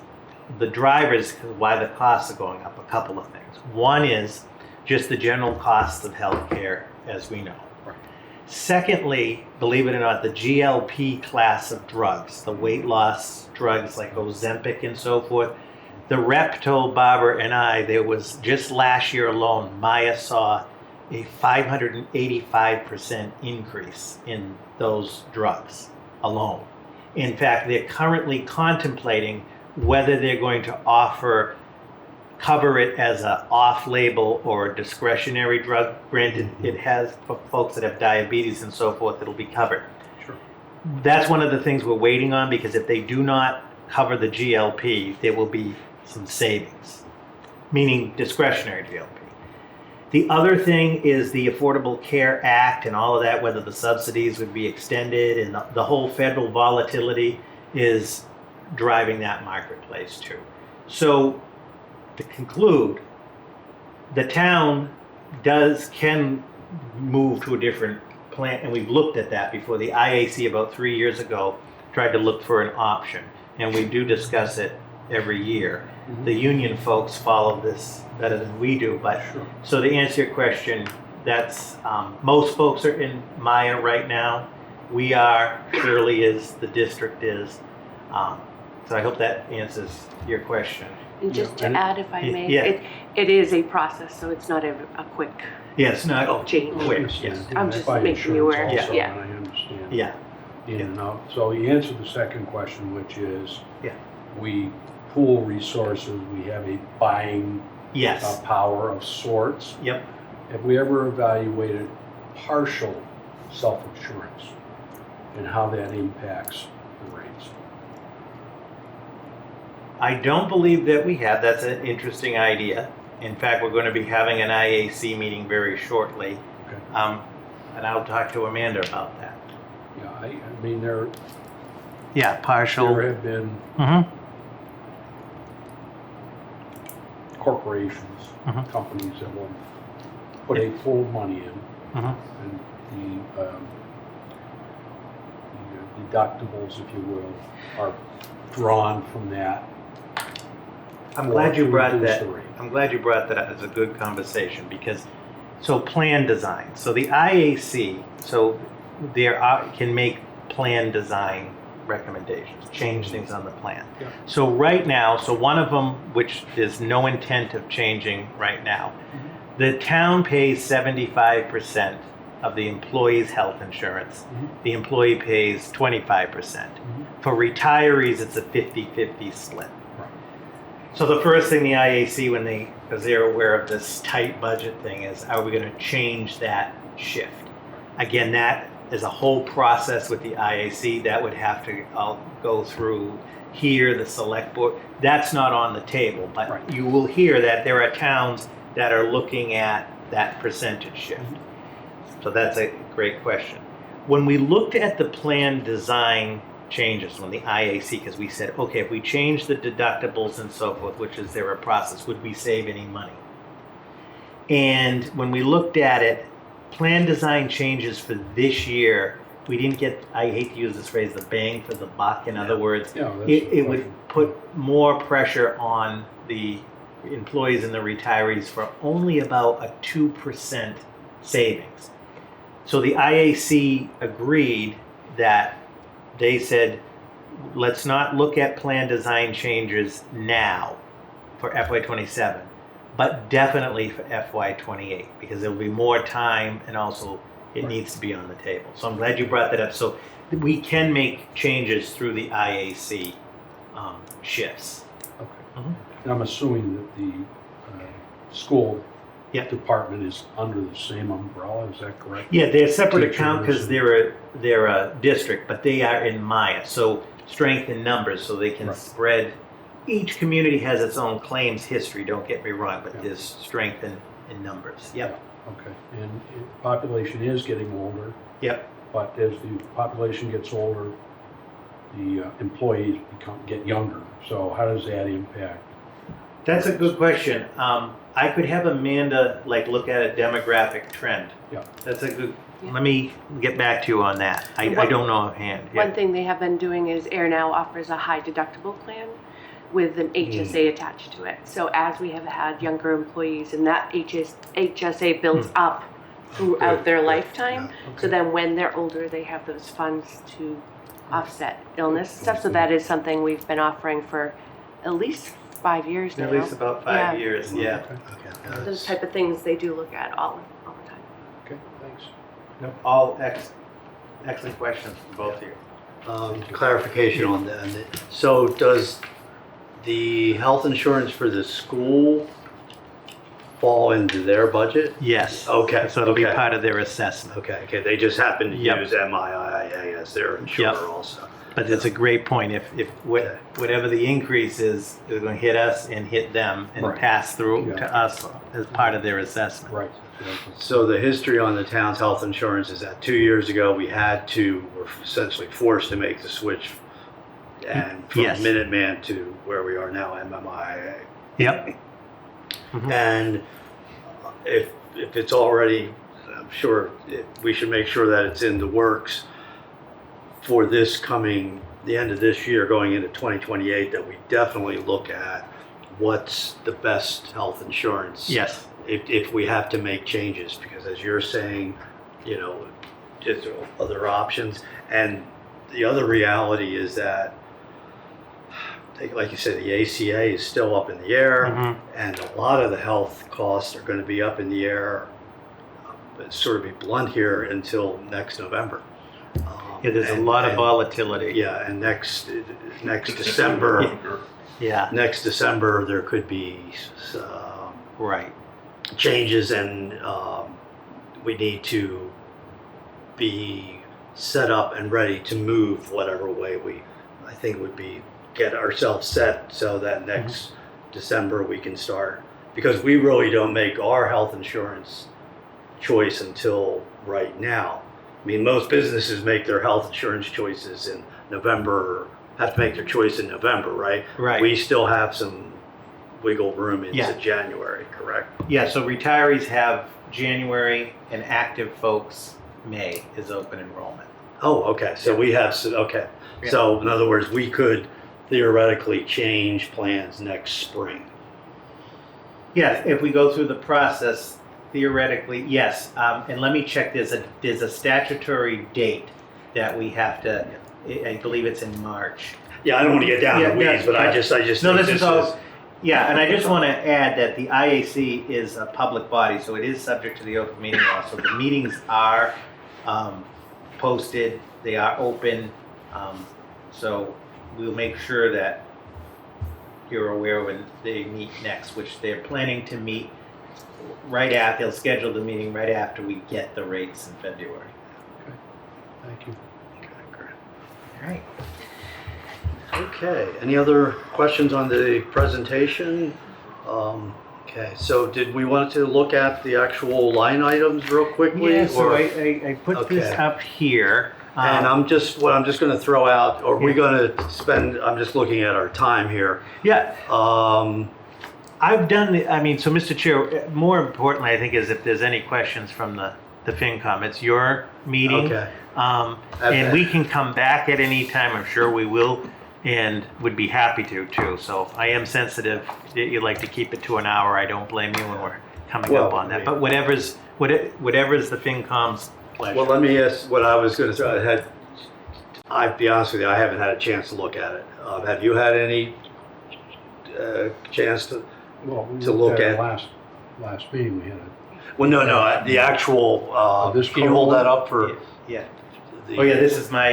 S3: the drivers, why the costs are going up, a couple of things. One is just the general costs of healthcare, as we know. Secondly, believe it or not, the GLP class of drugs, the weight loss drugs like Ozempic and so forth, the rep told Barbara and I, there was just last year alone, Maya saw a 585% increase in those drugs alone. In fact, they're currently contemplating whether they're going to cover it as an off-label or a discretionary drug. Granted, it has, for folks that have diabetes and so forth, it'll be covered.
S2: Sure.
S3: That's one of the things we're waiting on, because if they do not cover the GLP, there will be some savings, meaning discretionary GLP. The other thing is the Affordable Care Act and all of that, whether the subsidies would be extended, and the whole federal volatility is driving that marketplace too. So to conclude, the town can move to a different plan, and we've looked at that before. The IAC about 3 years ago tried to look for an option, and we do discuss it every year. The union folks follow this better than we do, but so to answer your question, that's most folks are in Maya right now. We are, Shirley is, the district is. So I hope that answers your question.
S8: And just to add, if I may,
S3: Yeah.
S8: it is a process, so it's not a quick
S3: Yes, not
S8: change.
S3: quick, yes.
S8: I'm just making you aware.
S2: Also,
S8: Yeah.
S2: and I understand.
S3: Yeah,
S2: In and out. So you answered the second question, which is,
S3: Yeah.
S2: we pool resources, we have a buying
S3: yes,
S2: power of sorts.
S3: yep.
S2: Have we ever evaluated partial self-insurance and how that impacts the rates?
S3: I don't believe that we have. That's an interesting idea. In fact, we're going to be having an IAC meeting very shortly.
S2: Okay.
S3: And I'll talk to Amanda about that.
S2: Yeah, I mean, there
S3: Yeah, partial.
S2: have been
S3: Mhm.
S2: corporations,
S3: Mhm.
S2: companies that will put a pool of money in,
S3: Mhm.
S2: and the deductibles, if you will, are drawn from that.
S3: I'm glad you
S2: to
S3: brought
S2: reduce
S3: that.
S2: the rate.
S3: I'm glad you brought that up. It's a good conversation because, so plan design. So the IAC, so can make plan design recommendations, change things on the plan.
S2: Yeah.
S3: So right now, so one of them, which there's no intent of changing right now, the town pays 75% of the employee's health insurance. The employee pays 25%. For retirees, it's a 50-50 split. So the first thing the IAC, because they're aware of this tight budget thing, is are we going to change that shift? Again, that is a whole process with the IAC that would have to go through here, the select board. That's not on the table, but
S2: Right.
S3: you will hear that there are towns that are looking at that percentage shift. So that's a great question. When we looked at the plan design changes on the IAC, because we said, okay, if we change the deductibles and so forth, which is there a process, would we save any money? And when we looked at it, plan design changes for this year, we didn't get, I hate to use this phrase, the bang for the buck. In other words,
S2: Yeah, that's the
S3: it would
S2: question.
S3: put more pressure on the employees and the retirees for only about a 2% savings. So the IAC agreed that they said, let's not look at plan design changes now for FY27, but definitely for FY28, because there'll be more time and also it needs to be on the table. So I'm glad you brought that up. So we can make changes through the IAC shifts.
S2: Okay.
S3: Mhm.
S2: And I'm assuming that the school
S3: Yep.
S2: department is under the same umbrella, is that correct?
S3: Yeah, they're a separate account
S2: Teachers
S3: because they're a district, but they are in Maya. So strength in numbers, so they can
S2: Right.
S3: spread. Each community has its own claims history. Don't get me wrong, but
S2: Yeah.
S3: there's strength in numbers. Yep.
S2: Okay, and population is getting older,
S3: Yep.
S2: but as the population gets older, the employees get younger. So how does that impact?
S3: That's a good question. I could have Amanda look at a demographic trend.
S2: Yeah.
S3: That's a good.
S8: Yeah.
S3: Let me get back to you on that. I don't know offhand. Yeah.
S8: One thing they have been doing is Ayer now offers a high deductible plan with an HSA attached to it. So as we have had younger employees and that HSA builds up throughout
S2: Good,
S8: their
S2: good.
S8: lifetime,
S2: Yeah,
S8: so
S2: okay.
S8: then when they're older, they have those funds to offset illness and stuff. So that is something we've been offering for at least 5 years now.
S3: At least about 5
S8: Yeah.
S3: years. Yeah.
S2: Okay.
S8: Those type of things they do look at all the time.
S2: Okay, thanks.
S3: No, all excellent questions from both of you.
S1: Clarification on that. So does the health insurance for the school fall into their budget?
S3: Yes.
S1: Okay,
S3: So it'll be
S1: okay.
S3: part of their assessment.
S1: Okay, they just happen to
S3: Yep.
S1: use MIIA as their insurer
S3: Yep.
S1: also.
S3: But it's a great point. If whatever the increase is going to hit us and hit them and
S2: Right.
S3: pass through
S2: Yeah.
S3: to us as part of their assessment.
S2: Right.
S1: So the history on the town's health insurance is that 2 years ago, we were essentially forced to make the switch and from
S3: Yes.
S1: Minuteman to where we are now, MMIA.
S3: Yep. Mhm.
S1: And if it's already, I'm sure we should make sure that it's in the works for the end of this year, going into 2028, that we definitely look at what's the best health insurance.
S3: Yes.
S1: If we have to make changes, because as you're saying, there's other options. And the other reality is that, like you said, the ACA is still up in the air,
S3: Mhm.
S1: and a lot of the health costs are going to be up in the air, sort of be blunt here, until next November.
S3: Yeah, there's a lot of volatility.
S1: Yeah, and next December,
S3: Yeah.
S1: next December, there could be
S3: Right.
S1: changes, and we need to be set up and ready to move whatever way I think would be get ourselves set so that next December we can start, because we really don't make our health insurance choice until right now. I mean, most businesses make their health insurance choices in November, have to make their choice in November, right?
S3: Right.
S1: We still have some wiggle room into
S3: Yeah.
S1: January, correct?
S3: Yeah. So retirees have January, and active folks May is open enrollment.
S1: Oh, okay, so we have, okay.
S3: Yeah.
S1: So in other words, we could theoretically change plans next spring.
S3: Yes, if we go through the process, theoretically, yes. And let me check. There's a statutory date that we have to. I believe it's in March.
S1: Yeah, I don't want to get down
S3: Yeah,
S1: the weeds,
S3: yeah,
S1: but I
S3: yeah.
S1: just
S3: No,
S1: think
S3: this is all. Yeah, and I just want to add that the IAC is a public body, so it is subject to the open meeting law. So the meetings are posted, they are open. So we'll make sure that you're aware when they meet next, which they're planning to meet right after, they'll schedule the meeting right after we get the rates in February.
S2: Thank you.
S3: All right.
S1: Okay, any other questions on the presentation? Okay, so did we want to look at the actual line items real quickly?
S3: Yeah, so
S1: or-
S3: I put this
S1: Okay.
S3: up here.
S1: And I'm just gonna throw out, or we're gonna spend, I'm just looking at our time here.
S3: Yeah,
S1: Um,
S3: I've done, so Mr. Chair, more importantly, I think, is if there's any questions from the FinCom, it's your meeting.
S1: Okay.
S3: And
S1: Okay.
S3: we can come back at any time, I'm sure we will, and would be happy to too. So I am sensitive, that you like to keep it to an hour, I don't blame you when we're coming up
S1: Well,
S3: on
S1: I
S3: that.
S1: mean-
S3: But whatever's the FinCom's pleasure.
S1: Well, let me ask what I was gonna say. I'll be honest with you, I haven't had a chance to look at it. Have you had any chance to?
S2: Well, we
S1: To
S2: looked
S1: look
S2: at it
S1: at-
S2: last meeting, we had
S1: Well, no, the actual,
S2: This
S1: can you hold that
S2: code?
S1: up for?
S3: Yeah.
S1: the-
S3: Oh yeah, this is my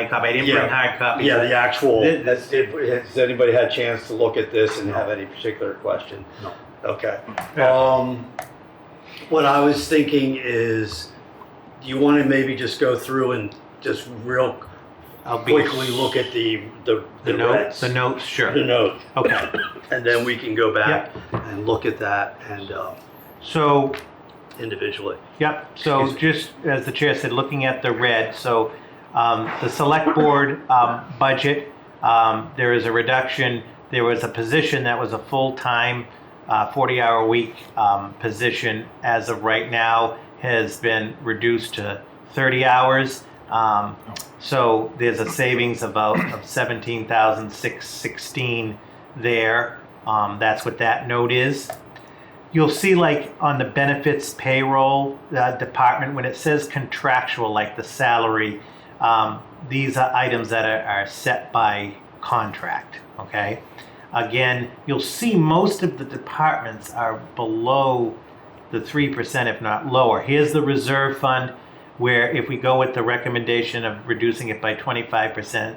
S3: copy. I didn't
S1: Yeah.
S3: bring hard copies.
S1: Yeah, the actual,
S3: This-
S1: has anybody had a chance to look at this and have any particular question?
S2: No.
S1: Okay.
S3: Yeah.
S1: What I was thinking is, do you want to maybe just go through and just real
S3: I'll be
S1: quickly look at the
S3: notes.
S1: reds?
S3: The notes, sure.
S1: The note,
S3: Okay.
S1: and then we can go back and look at that and
S3: So
S1: individually.
S3: yep. So
S1: Excuse
S3: just as the chair said, looking at the red. So the select board budget, there is a reduction. There was a position that was a full-time 40-hour week position, as of right now has been reduced to 30 hours. So there's a savings of 17,616 there. That's what that note is. You'll see, like on the benefits payroll department, when it says contractual, like the salary, these are items that are set by contract, okay? Again, you'll see most of the departments are below the 3%, if not lower. Here's the reserve fund, where if we go with the recommendation of reducing it by 25%,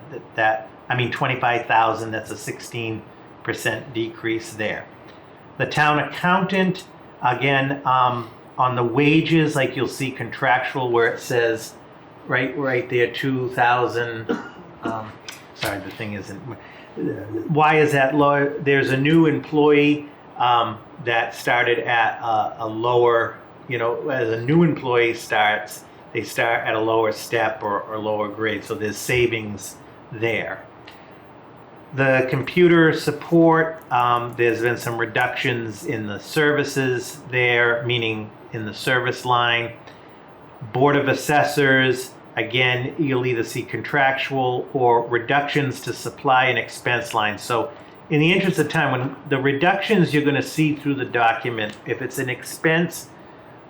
S3: 25,000, that's a 16% decrease there. The town accountant, again, on the wages, like you'll see contractual where it says right there, 2,000. Sorry, the thing isn't. Why is that low? There's a new employee that started at a lower, as a new employee starts, they start at a lower step or lower grade. So there's savings there. The computer support, there's been some reductions in the services there, meaning in the service line. Board of Assessors, again, you'll either see contractual or reductions to supply and expense lines. So in the interest of time, when the reductions you're going to see through the document, if it's an expense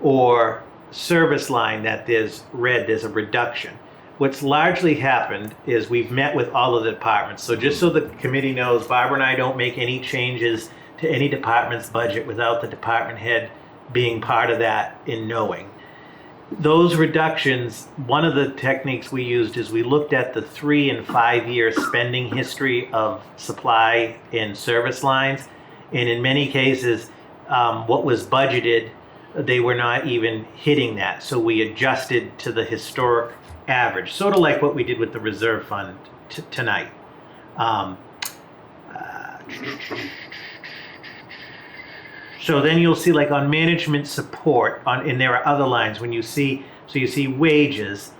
S3: or service line that there's red, there's a reduction. What's largely happened is we've met with all of the departments. So just so the committee knows, Barbara and I don't make any changes to any department's budget without the department head being part of that in knowing. Those reductions, one of the techniques we used is we looked at the 3 and 5 year spending history of supply and service lines. And in many cases, what was budgeted, they were not even hitting that. So we adjusted to the historic average, sort of like what we did with the reserve fund tonight. So then you'll see, like on management support, and there are other lines when you see, so you see wages,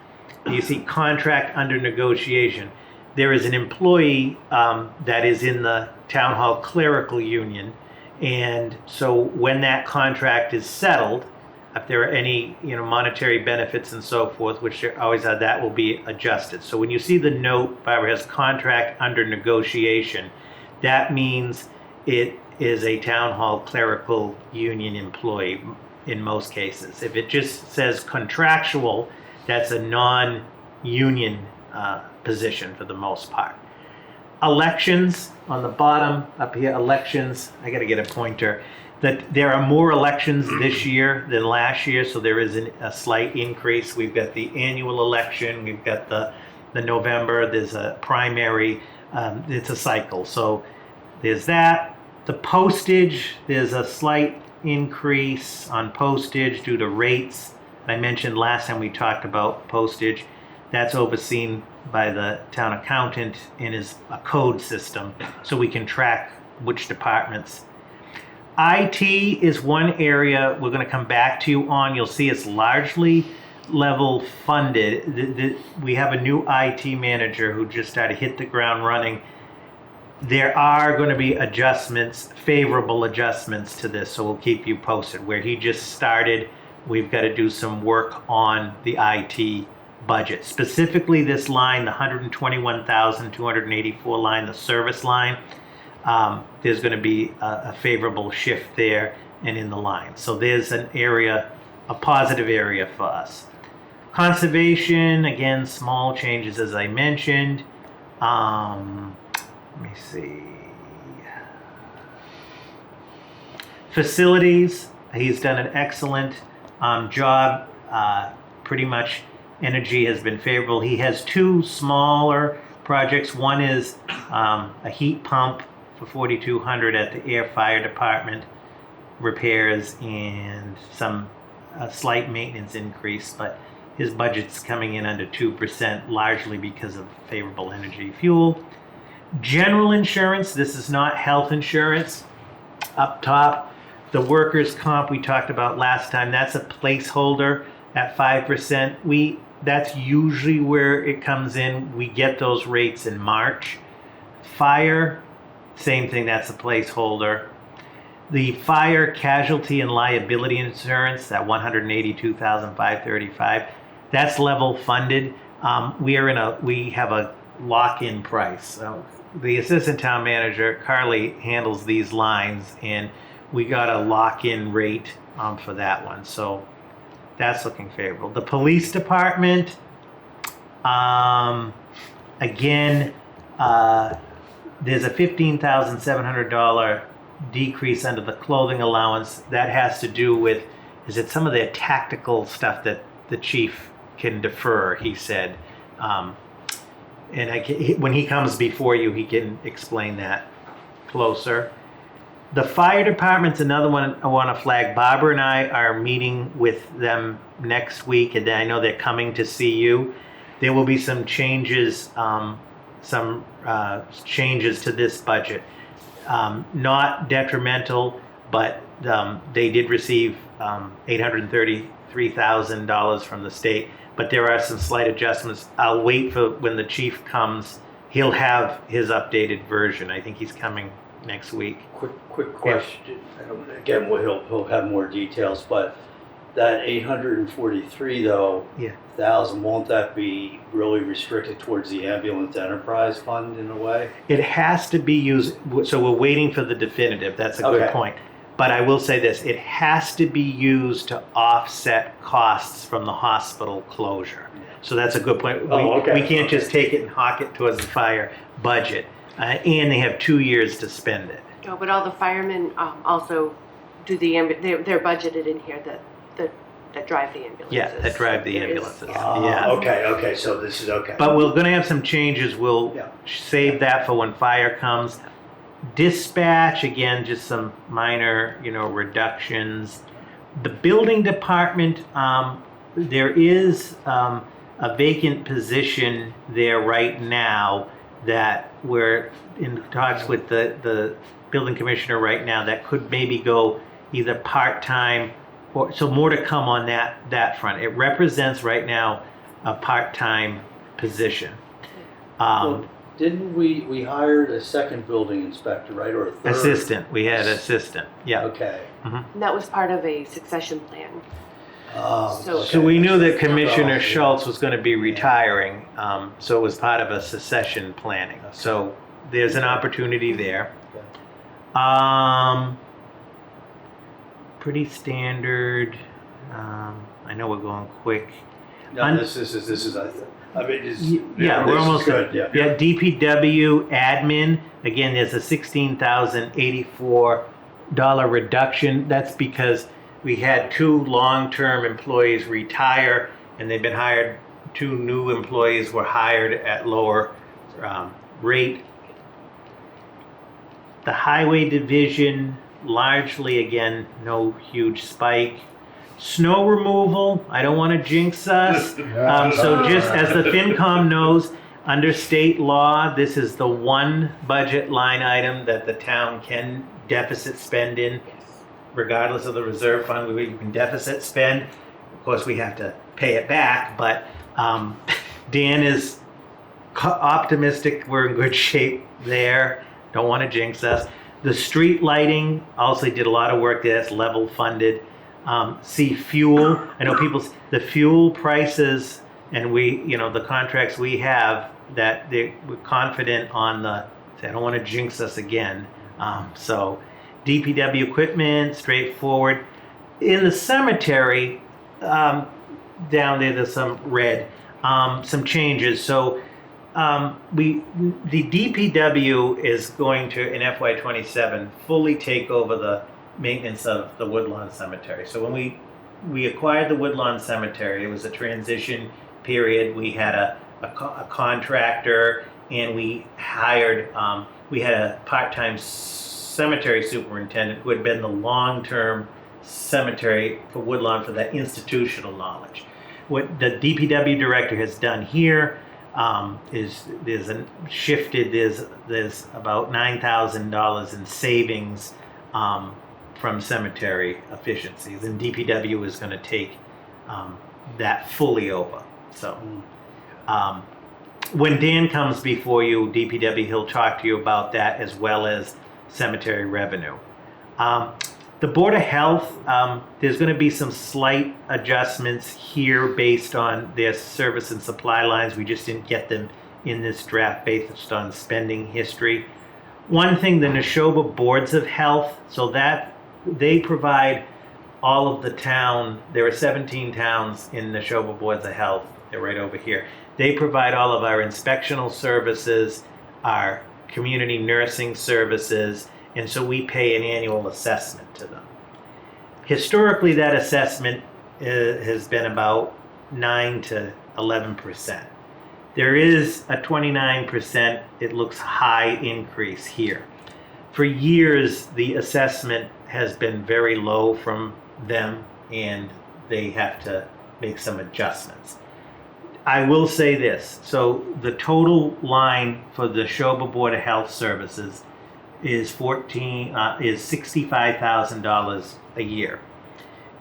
S3: you see contract under negotiation. There is an employee that is in the town hall clerical union, and so when that contract is settled, if there are any monetary benefits and so forth, which there always are, that will be adjusted. So when you see the note, Barbara has contract under negotiation, that means it is a town hall clerical union employee in most cases. If it just says contractual, that's a non-union position for the most part. Elections, on the bottom up here, elections, I gotta get a pointer, that there are more elections this year than last year, so there is a slight increase. We've got the annual election, we've got the November, there's a primary, it's a cycle. So there's that. The postage, there's a slight increase on postage due to rates. I mentioned last time we talked about postage. That's overseen by the town accountant and is a code system, so we can track which departments. IT is one area we're going to come back to you on. You'll see it's largely level funded. We have a new IT manager who just started, hit the ground running. There are going to be adjustments, favorable adjustments to this, so we'll keep you posted. Where he just started, we've got to do some work on the IT budget. Specifically this line, the 121,284 line, the service line, there's going to be a favorable shift there and in the line. So there's an area, a positive area for us. Conservation, again, small changes as I mentioned. Let me see. Facilities, he's done an excellent job. Pretty much energy has been favorable. He has two smaller projects. One is a heat pump for 4,200 at the Air Fire Department, repairs and some slight maintenance increase, but his budget's coming in under 2%, largely because of favorable energy fuel. General insurance, this is not health insurance. Up top, the workers' comp we talked about last time, that's a placeholder at 5%. That's usually where it comes in. We get those rates in March. Fire, same thing, that's a placeholder. The fire casualty and liability insurance, that $182,535, that's level funded. We have a lock-in price. The assistant town manager, Carly, handles these lines, and we got a lock-in rate for that one. So that's looking favorable. The police department, again, there's a $15,700 decrease under the clothing allowance. That has to do with, is it some of the tactical stuff that the chief can defer, he said. When he comes before you, he can explain that closer. The fire department's another one I want to flag. Barbara and I are meeting with them next week, and then I know they're coming to see you. There will be some changes, changes to this budget. Not detrimental, but they did receive $833,000 from the state. But there are some slight adjustments. I'll wait for when the chief comes. He'll have his updated version. I think he's coming next week.
S1: Quick question. Again, he'll have more details, but that 843 though,
S3: Yeah.
S1: thousand, won't that be really restricted towards the ambulance enterprise fund in a way?
S3: It has to be used, so we're waiting for the definitive. That's a good
S1: Okay.
S3: point. But I will say this, it has to be used to offset costs from the hospital closure. So that's a good point.
S1: Okay.
S3: We can't just take it and hawk it towards the fire budget. And they have 2 years to spend it.
S8: No, but all the firemen also do they're budgeted in here that drive the ambulances.
S3: Yeah, that drive the
S8: There is-
S3: ambulances.
S8: yeah.
S3: Yeah.
S1: Okay, so this is okay.
S3: But we're going to have some changes. We'll
S1: Yeah.
S3: save that for when fire comes. Dispatch, again, just some minor, reductions. The building department, there is a vacant position there right now that we're in talks with the building commissioner right now that could maybe go either part-time so more to come on that front. It represents right now a part-time position.
S1: Well, didn't we hired a second building inspector, right, or a third?
S3: Assistant, we had assistant, yeah.
S1: Okay.
S8: And that was part of a succession plan. So-
S1: Okay.
S3: So we knew that Commissioner Schultz was going to be retiring, so it was part of a succession planning. So there's an opportunity there. Pretty standard. I know we're going quick.
S1: No, this is, I mean, it's.
S3: Yeah, we're
S1: this is
S3: almost
S1: good, yeah.
S3: Yeah, DPW admin, again, there's a $16,084 reduction. That's because we had 2 long-term employees retire, and they've been hired. 2 new employees were hired at lower rate. The highway division, largely, again, no huge spike. Snow removal, I don't want to jinx us. So just as the FinCom knows, under state law, this is the one budget line item that the town can deficit spend in, regardless of the reserve fund, we can deficit spend. Of course, we have to pay it back, but Dan is optimistic we're in good shape there. Don't want to jinx us. The street lighting, also did a lot of work there, it's level funded. See fuel, I know the fuel prices and the contracts we have that we're confident on I don't want to jinx us again. So DPW equipment, straightforward. In the cemetery, down there's some red, some changes. So the DPW is going to, in FY27, fully take over the maintenance of the Woodlawn Cemetery. So when we acquired the Woodlawn Cemetery, it was a transition period. We had a contractor, and we hired, we had a part-time cemetery superintendent who had been the long-term cemetery for Woodlawn for that institutional knowledge. What the DPW director has done here is there's about $9,000 in savings from cemetery efficiencies, and DPW is going to take that fully over. So when Dan comes before you, DPW, he'll talk to you about that as well as cemetery revenue. The Board of Health, there's going to be some slight adjustments here based on their service and supply lines. We just didn't get them in this draft based on spending history. One thing, the Neshoba Boards of Health, so that they provide all of the town, there are 17 towns in Neshoba Boards of Health, they're right over here. They provide all of our inspectional services, our community nursing services, and so we pay an annual assessment to them. Historically, that assessment has been about 9 to 11%. There is a 29%, it looks high increase here. For years, the assessment has been very low from them, and they have to make some adjustments. I will say this, so the total line for the Neshoba Board of Health Services is $65,000 a year.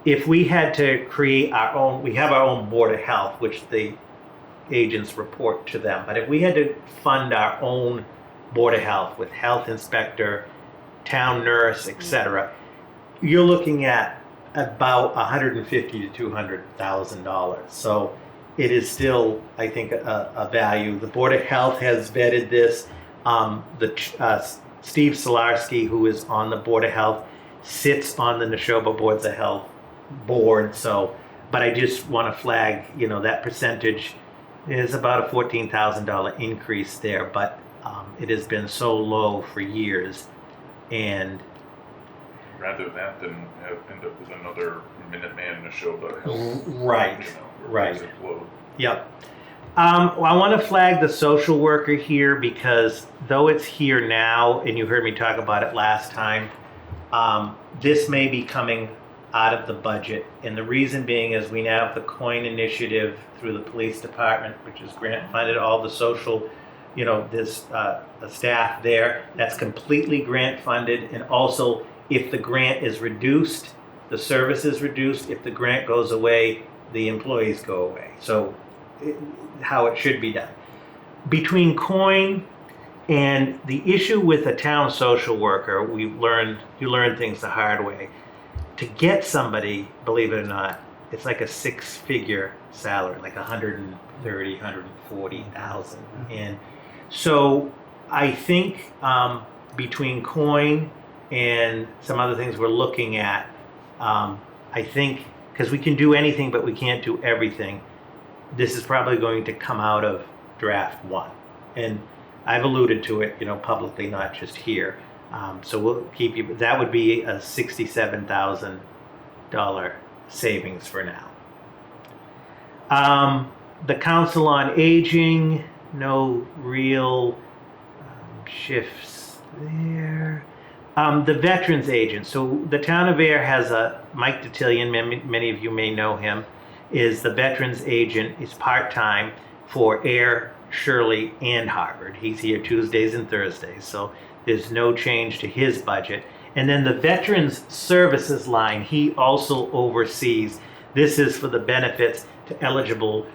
S3: If we had to create our own, we have our own Board of Health, which the agents report to them, but if we had to fund our own Board of Health with health inspector, town nurse, etc., you're looking at about $150,000 to $200,000. So it is still, I think, a value. The Board of Health has vetted this. Steve Solarski, who is on the Board of Health, sits on the Neshoba Boards of Health board. So, but I just want to flag, that percentage is about a $14,000 increase there, but it has been so low for years, and
S7: Rather that than end up with another Minuteman Neshoba Health.
S3: right.
S7: Right. Explode.
S3: Yep. I want to flag the social worker here because though it's here now, and you heard me talk about it last time, this may be coming out of the budget. And the reason being is we now have the COIN initiative through the police department, which is grant funded, all the social, there's a staff there. That's completely grant funded. And also, if the grant is reduced, the service is reduced. If the grant goes away, the employees go away. So how it should be done. Between COIN and the issue with a town social worker, you learn things the hard way. To get somebody, believe it or not, it's like a six-figure salary, like 130, 140,000. And so I think between COIN and some other things we're looking at, I think, because we can do anything, but we can't do everything, this is probably going to come out of draft 1. And I've alluded to it, publicly, not just here. So we'll keep you, that would be a $67,000 savings for now. The Council on Aging, no real shifts there. The veterans agent. So the town of Ayer has a Mike Detillion. Many of you may know him. Is the veterans agent. He's part-time for Ayer, Shirley, and Harvard. He's here Tuesdays and Thursdays. So there's no change to his budget. And then the veterans services line, he also oversees. This is for the benefits to eligible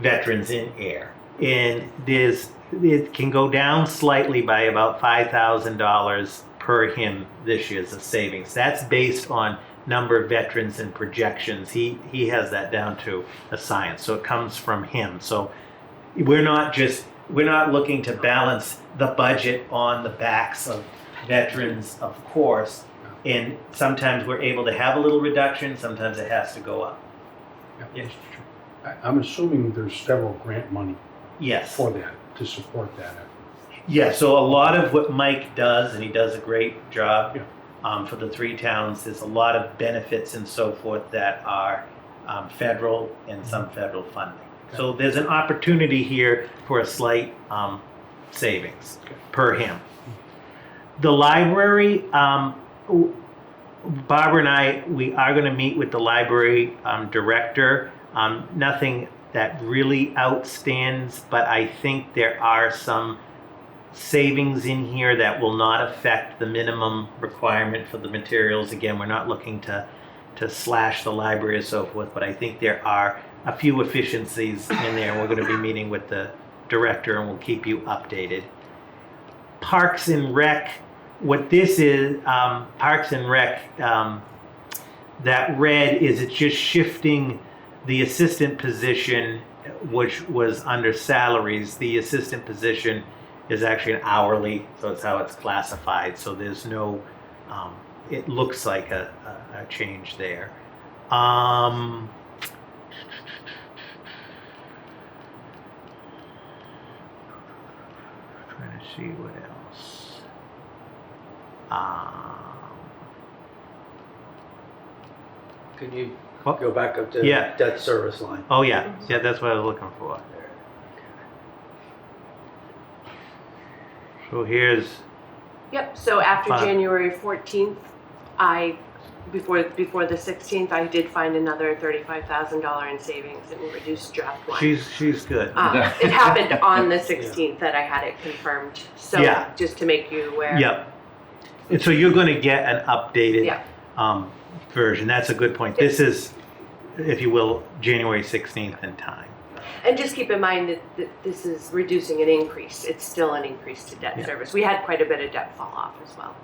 S3: veterans in Ayer. And it can go down slightly by about $5,000 per him this year as a savings. That's based on number of veterans and projections. He has that down to a science, so it comes from him. So we're not looking to balance the budget on the backs of veterans, of course. And sometimes we're able to have a little reduction, sometimes it has to go up.
S2: Yeah, that's true. I'm assuming there's federal grant money
S3: Yes.
S2: for that, to support that effort.
S3: Yeah, so a lot of what Mike does, and he does a great job
S2: Yeah.
S3: for the 3 towns, there's a lot of benefits and so forth that are federal and some federal funding. So there's an opportunity here for a slight savings per him. The library, Barbara and I, we are going to meet with the library director. Nothing that really outstands, but I think there are some savings in here that will not affect the minimum requirement for the materials. Again, we're not looking to slash the library or so forth, but I think there are a few efficiencies in there. We're going to be meeting with the director and we'll keep you updated. Parks and Rec, what this is, Parks and Rec, that red is it's just shifting the assistant position, which was under salaries. The assistant position is actually an hourly, so it's how it's classified. So there's no, it looks like a change there. Trying to see what else.
S1: Can you
S3: What?
S1: go back up to
S3: Yeah.
S1: debt service line?
S3: Oh yeah, that's what I was looking for. So here's,
S8: Yep, so after
S3: Fine.
S8: January 14th, before the 16th, I did find another $35,000 in savings and reduced draft one.
S3: she's good.
S8: It happened on the 16th that I had it confirmed, so
S3: Yeah.
S8: just to make you aware.
S3: Yep. And so you're going to get an updated
S8: Yeah.
S3: version. That's a good point. This is, if you will, January 16th in time.
S8: And just keep in mind that this is reducing an increase. It's still an increase to debt
S3: Yeah.
S8: service. We had quite a bit of debt fall off as well.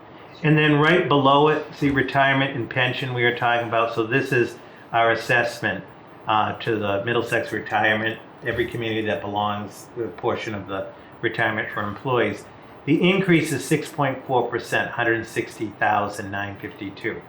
S3: And then right below it, see retirement and pension we were talking about. So this is our assessment to the Middlesex retirement, every community that belongs, a portion of the retirement for employees. The increase is 6.4%, 160,952.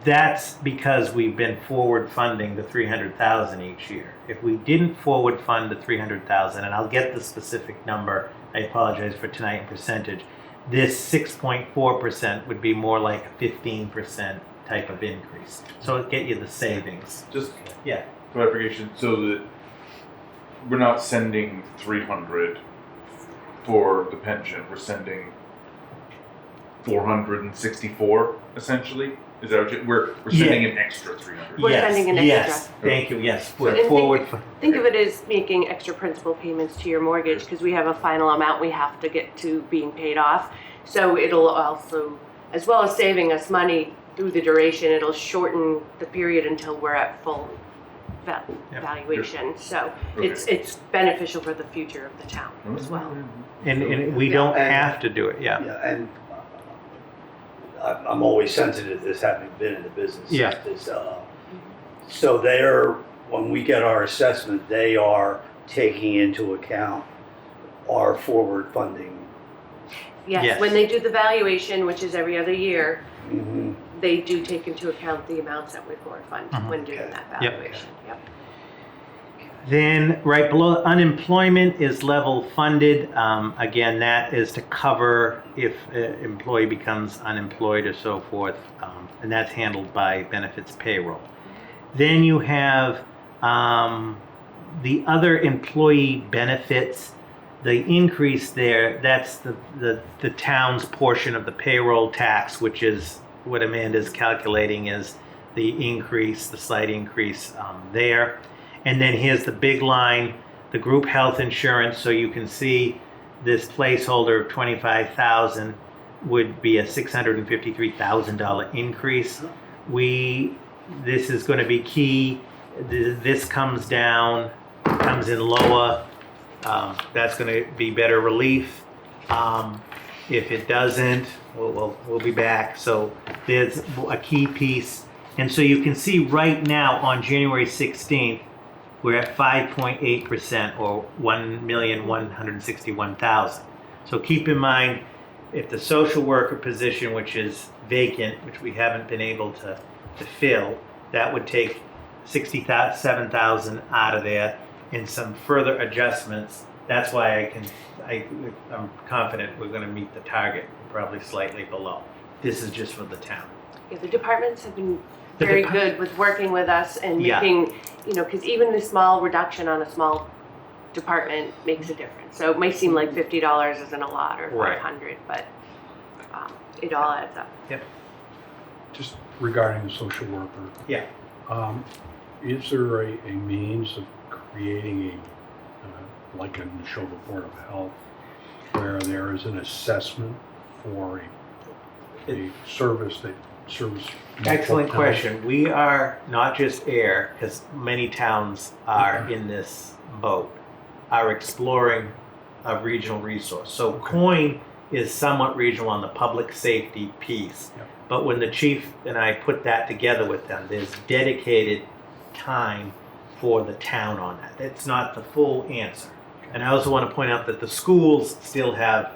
S3: That's because we've been forward funding the 300,000 each year. If we didn't forward fund the 300,000, and I'll get the specific number, I apologize for tonight in percentage, this 6.4% would be more like a 15% type of increase. So it'll get you the savings.
S7: Just
S3: Yeah.
S7: clarification, so that we're not sending 300 for the pension, we're sending 464 essentially? Is that what we're sending an extra 300?
S8: We're sending an extra.
S3: Yes, thank you, yes. We're
S8: And
S3: forward.
S8: Think of it as making extra principal payments to your mortgage because we have a final amount we have to get to being paid off. So it'll also, as well as saving us money through the duration, it'll shorten the period until we're at full valuation. So
S7: Okay.
S8: it's beneficial for the future of the town as well.
S3: And we don't
S1: And-
S3: have to do it, yeah.
S1: Yeah, and I'm always sensitive to this, having been in the business.
S3: Yeah.
S1: So when we get our assessment, they are taking into account our forward funding.
S8: Yes,
S3: Yes.
S8: when they do the valuation, which is every other year,
S1: Mhm.
S8: they do take into account the amounts that we forward fund when doing
S1: Okay.
S8: that
S3: Yep.
S8: valuation. Yep.
S3: Then right below unemployment is level funded. Again, that is to cover if an employee becomes unemployed or so forth. And that's handled by benefits payroll. Then you have the other employee benefits. the increase there, that's the town's portion of the payroll tax, which is what Amanda's calculating is the increase, the slight increase there. And then here's the big line, the group health insurance. So you can see this placeholder of 25,000 would be a $653,000 increase. This is going to be key. This comes down, comes in lower. That's going to be better relief. If it doesn't, we'll be back. So there's a key piece. And so you can see right now on January 16th, we're at 5.8% or 1,161,000. So keep in mind, if the social worker position, which is vacant, which we haven't been able to fill, that would take 67,000 out of there and some further adjustments. That's why I'm confident we're going to meet the target, probably slightly below. This is just for the town.
S8: Yeah, the departments have been very good with working with us and
S3: Yeah.
S8: making, because even the small reduction on a small department makes a difference. So it might seem like $50 isn't a lot or
S3: Right.
S8: 500, but it all adds up.
S2: Just regarding the social worker.
S3: Yeah.
S2: Is there a means of creating like in the Neshoba Board of Health, where there is an assessment for a service that serves multiple
S3: Excellent
S2: towns?
S3: question. We are not just Ayer, because many towns are in this boat, are exploring a regional resource. So COIN is somewhat regional on the public safety piece.
S2: Yep.
S3: But when the chief and I put that together with them, there's dedicated time for the town on that. It's not the full answer. And I also want to point out that the schools still have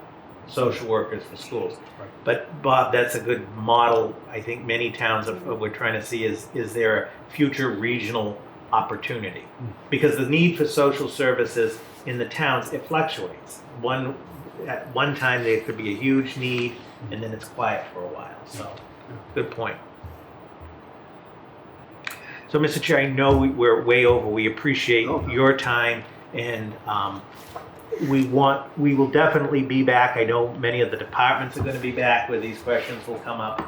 S3: social workers for schools.
S2: Right.
S3: But Bob, that's a good model. I think many towns we're trying to see is there a future regional opportunity? Because the need for social services in the towns, it fluctuates. At one time there could be a huge need and then it's quiet for a while. So good point. So Mr. Chair, I know we're way over. We appreciate your time and we will definitely be back. I know many of the departments are going to be back where these questions will come up.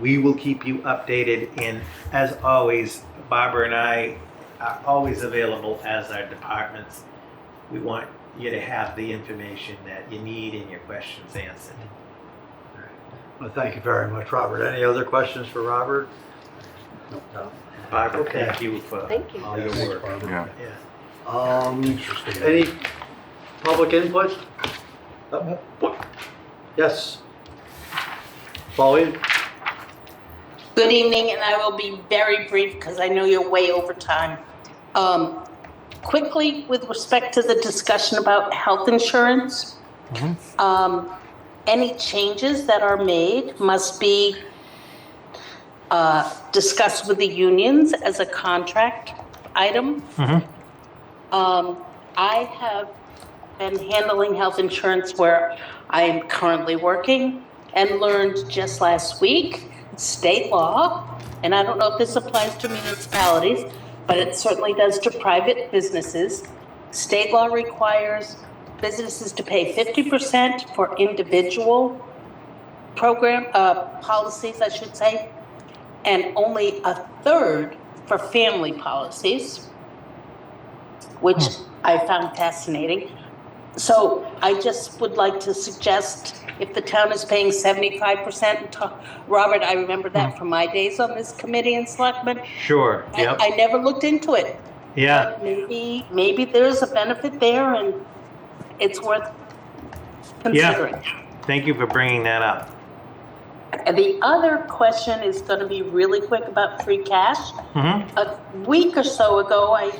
S3: We will keep you updated, and as always, Barbara and I are always available as our departments. We want you to have the information that you need and your questions answered.
S1: Well, thank you very much, Robert. Any other questions for Robert? No.
S3: Barbara,
S1: Okay.
S3: thank you for
S8: Thank you.
S3: all your
S2: Thanks,
S3: work.
S2: Barbara.
S7: Yeah.
S2: Interesting.
S1: Any public input? Yes. Pauline?
S4: Good evening, and I will be very brief because I know you're way over time. Quickly, with respect to the discussion about health insurance, any changes that are made must be discussed with the unions as a contract item. I have been handling health insurance where I am currently working and learned just last week state law, and I don't know if this applies to municipalities, but it certainly does to private businesses. State law requires businesses to pay 50% for individual program policies, I should say, and only a third for family policies, which I found fascinating. So I just would like to suggest if the town is paying 75%, Robert, I remember that from my days on this committee and selectmen.
S3: Sure. Yep.
S4: I never looked into it.
S3: Yeah.
S4: But maybe there's a benefit there and it's worth considering.
S3: Thank you for bringing that up.
S4: And the other question is going to be really quick about free cash. A week or so ago, I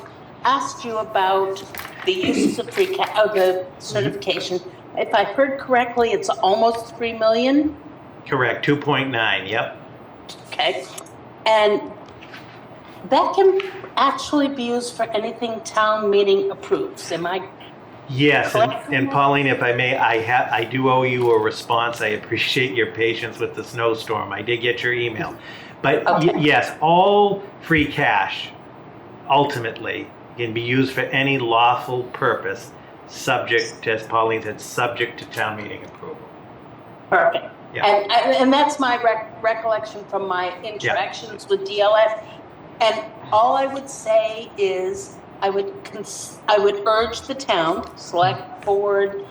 S4: asked you about the uses of free cash, the certification. If I heard correctly, it's almost 3 million.
S3: Correct. 2.9. Yep.
S4: Okay. And that can actually be used for anything town meeting approves. Am I?
S3: Yes, and Pauline, if I may, I do owe you a response. I appreciate your patience with the snowstorm. I did get your email. But
S4: Okay.
S3: yes, all free cash ultimately can be used for any lawful purpose. subject to, as Pauline said, subject to town meeting approval.
S4: Perfect.
S3: Yeah.
S4: And that's my recollection from my interactions with DLS. And all I would say is, I would urge the town, select board,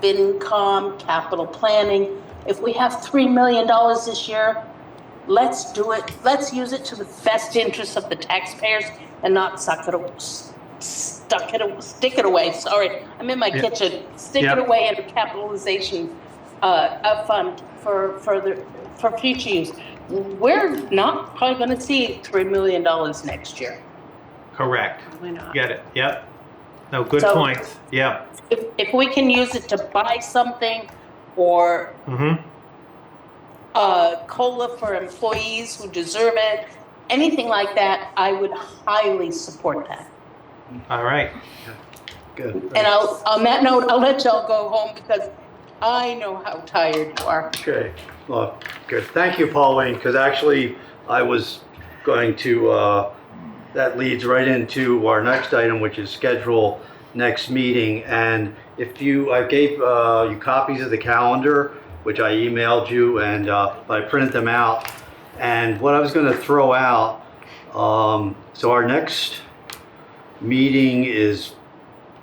S4: FinCom, capital planning, if we have $3 million this year, let's do it, let's use it to the best interest of the taxpayers and not stick it away, sorry, I'm in my kitchen, stick it away in a capitalization fund for future use. We're not probably gonna see $3 million next year.
S3: Correct.
S8: Why not?
S3: Get it. Yep. No, good
S4: So-
S3: points. Yeah.
S4: If we can use it to buy something or COLA for employees who deserve it, anything like that, I would highly support that.
S3: All right.
S1: Good.
S4: And on that note, I'll let y'all go home because I know how tired you are.
S1: Okay, well, good. Thank you, Pauline, because actually I was going to, that leads right into our next item, which is schedule next meeting. And if I gave you copies of the calendar, which I emailed you, and I printed them out. And what I was going to throw out, so our next meeting is,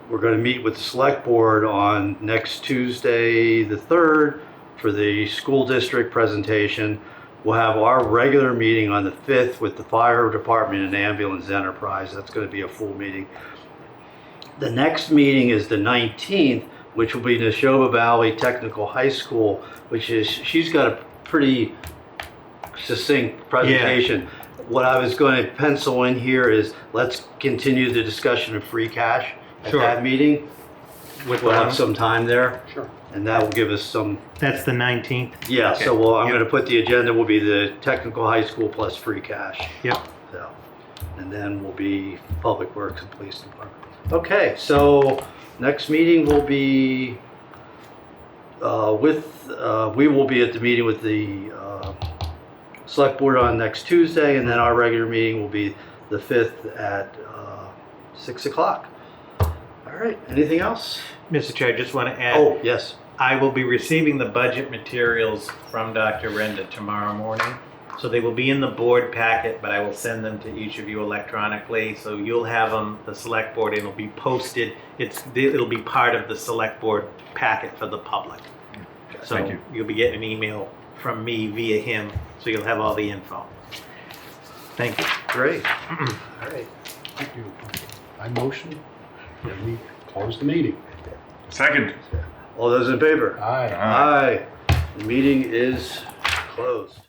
S1: we're going to meet with the select board on next Tuesday, the 3rd, for the school district presentation. We'll have our regular meeting on the 5th with the fire department and ambulance enterprise. That's going to be a full meeting. The next meeting is the 19th, which will be Neshoba Valley Technical High School, which is, she's got a pretty succinct presentation. What I was going to pencil in here is, let's continue the discussion of free cash at
S3: Sure.
S1: that meeting. We'll have some time there.
S2: Sure.
S1: And that will give us some,
S3: That's the 19th.
S1: yeah,
S3: Okay.
S1: so I'm
S3: Yep.
S1: going to put the agenda will be the technical high school plus free cash.
S3: Yep.
S1: So, and then will be Public Works and Police Department. Okay, so next meeting will be we will be at the meeting with the Select Board on next Tuesday, and then our regular meeting will be the 5th at 6 o'clock. All right, anything else?
S3: Mr. Chair, I just want to add,
S1: Oh, yes.
S3: I will be receiving the budget materials from Dr. Renda tomorrow morning. So they will be in the board packet, but I will send them to each of you electronically. So you'll have them, the select board, and it'll be posted. It'll be part of the select board packet for the public. So
S7: Thank you.
S3: You'll be getting an email from me via him, so you'll have all the info. Thank you.
S1: Great. All right.
S2: Thank you. I motion that we close the meeting.
S7: Second.
S1: All those in favor?
S2: Aye.
S1: Aye. The meeting is closed.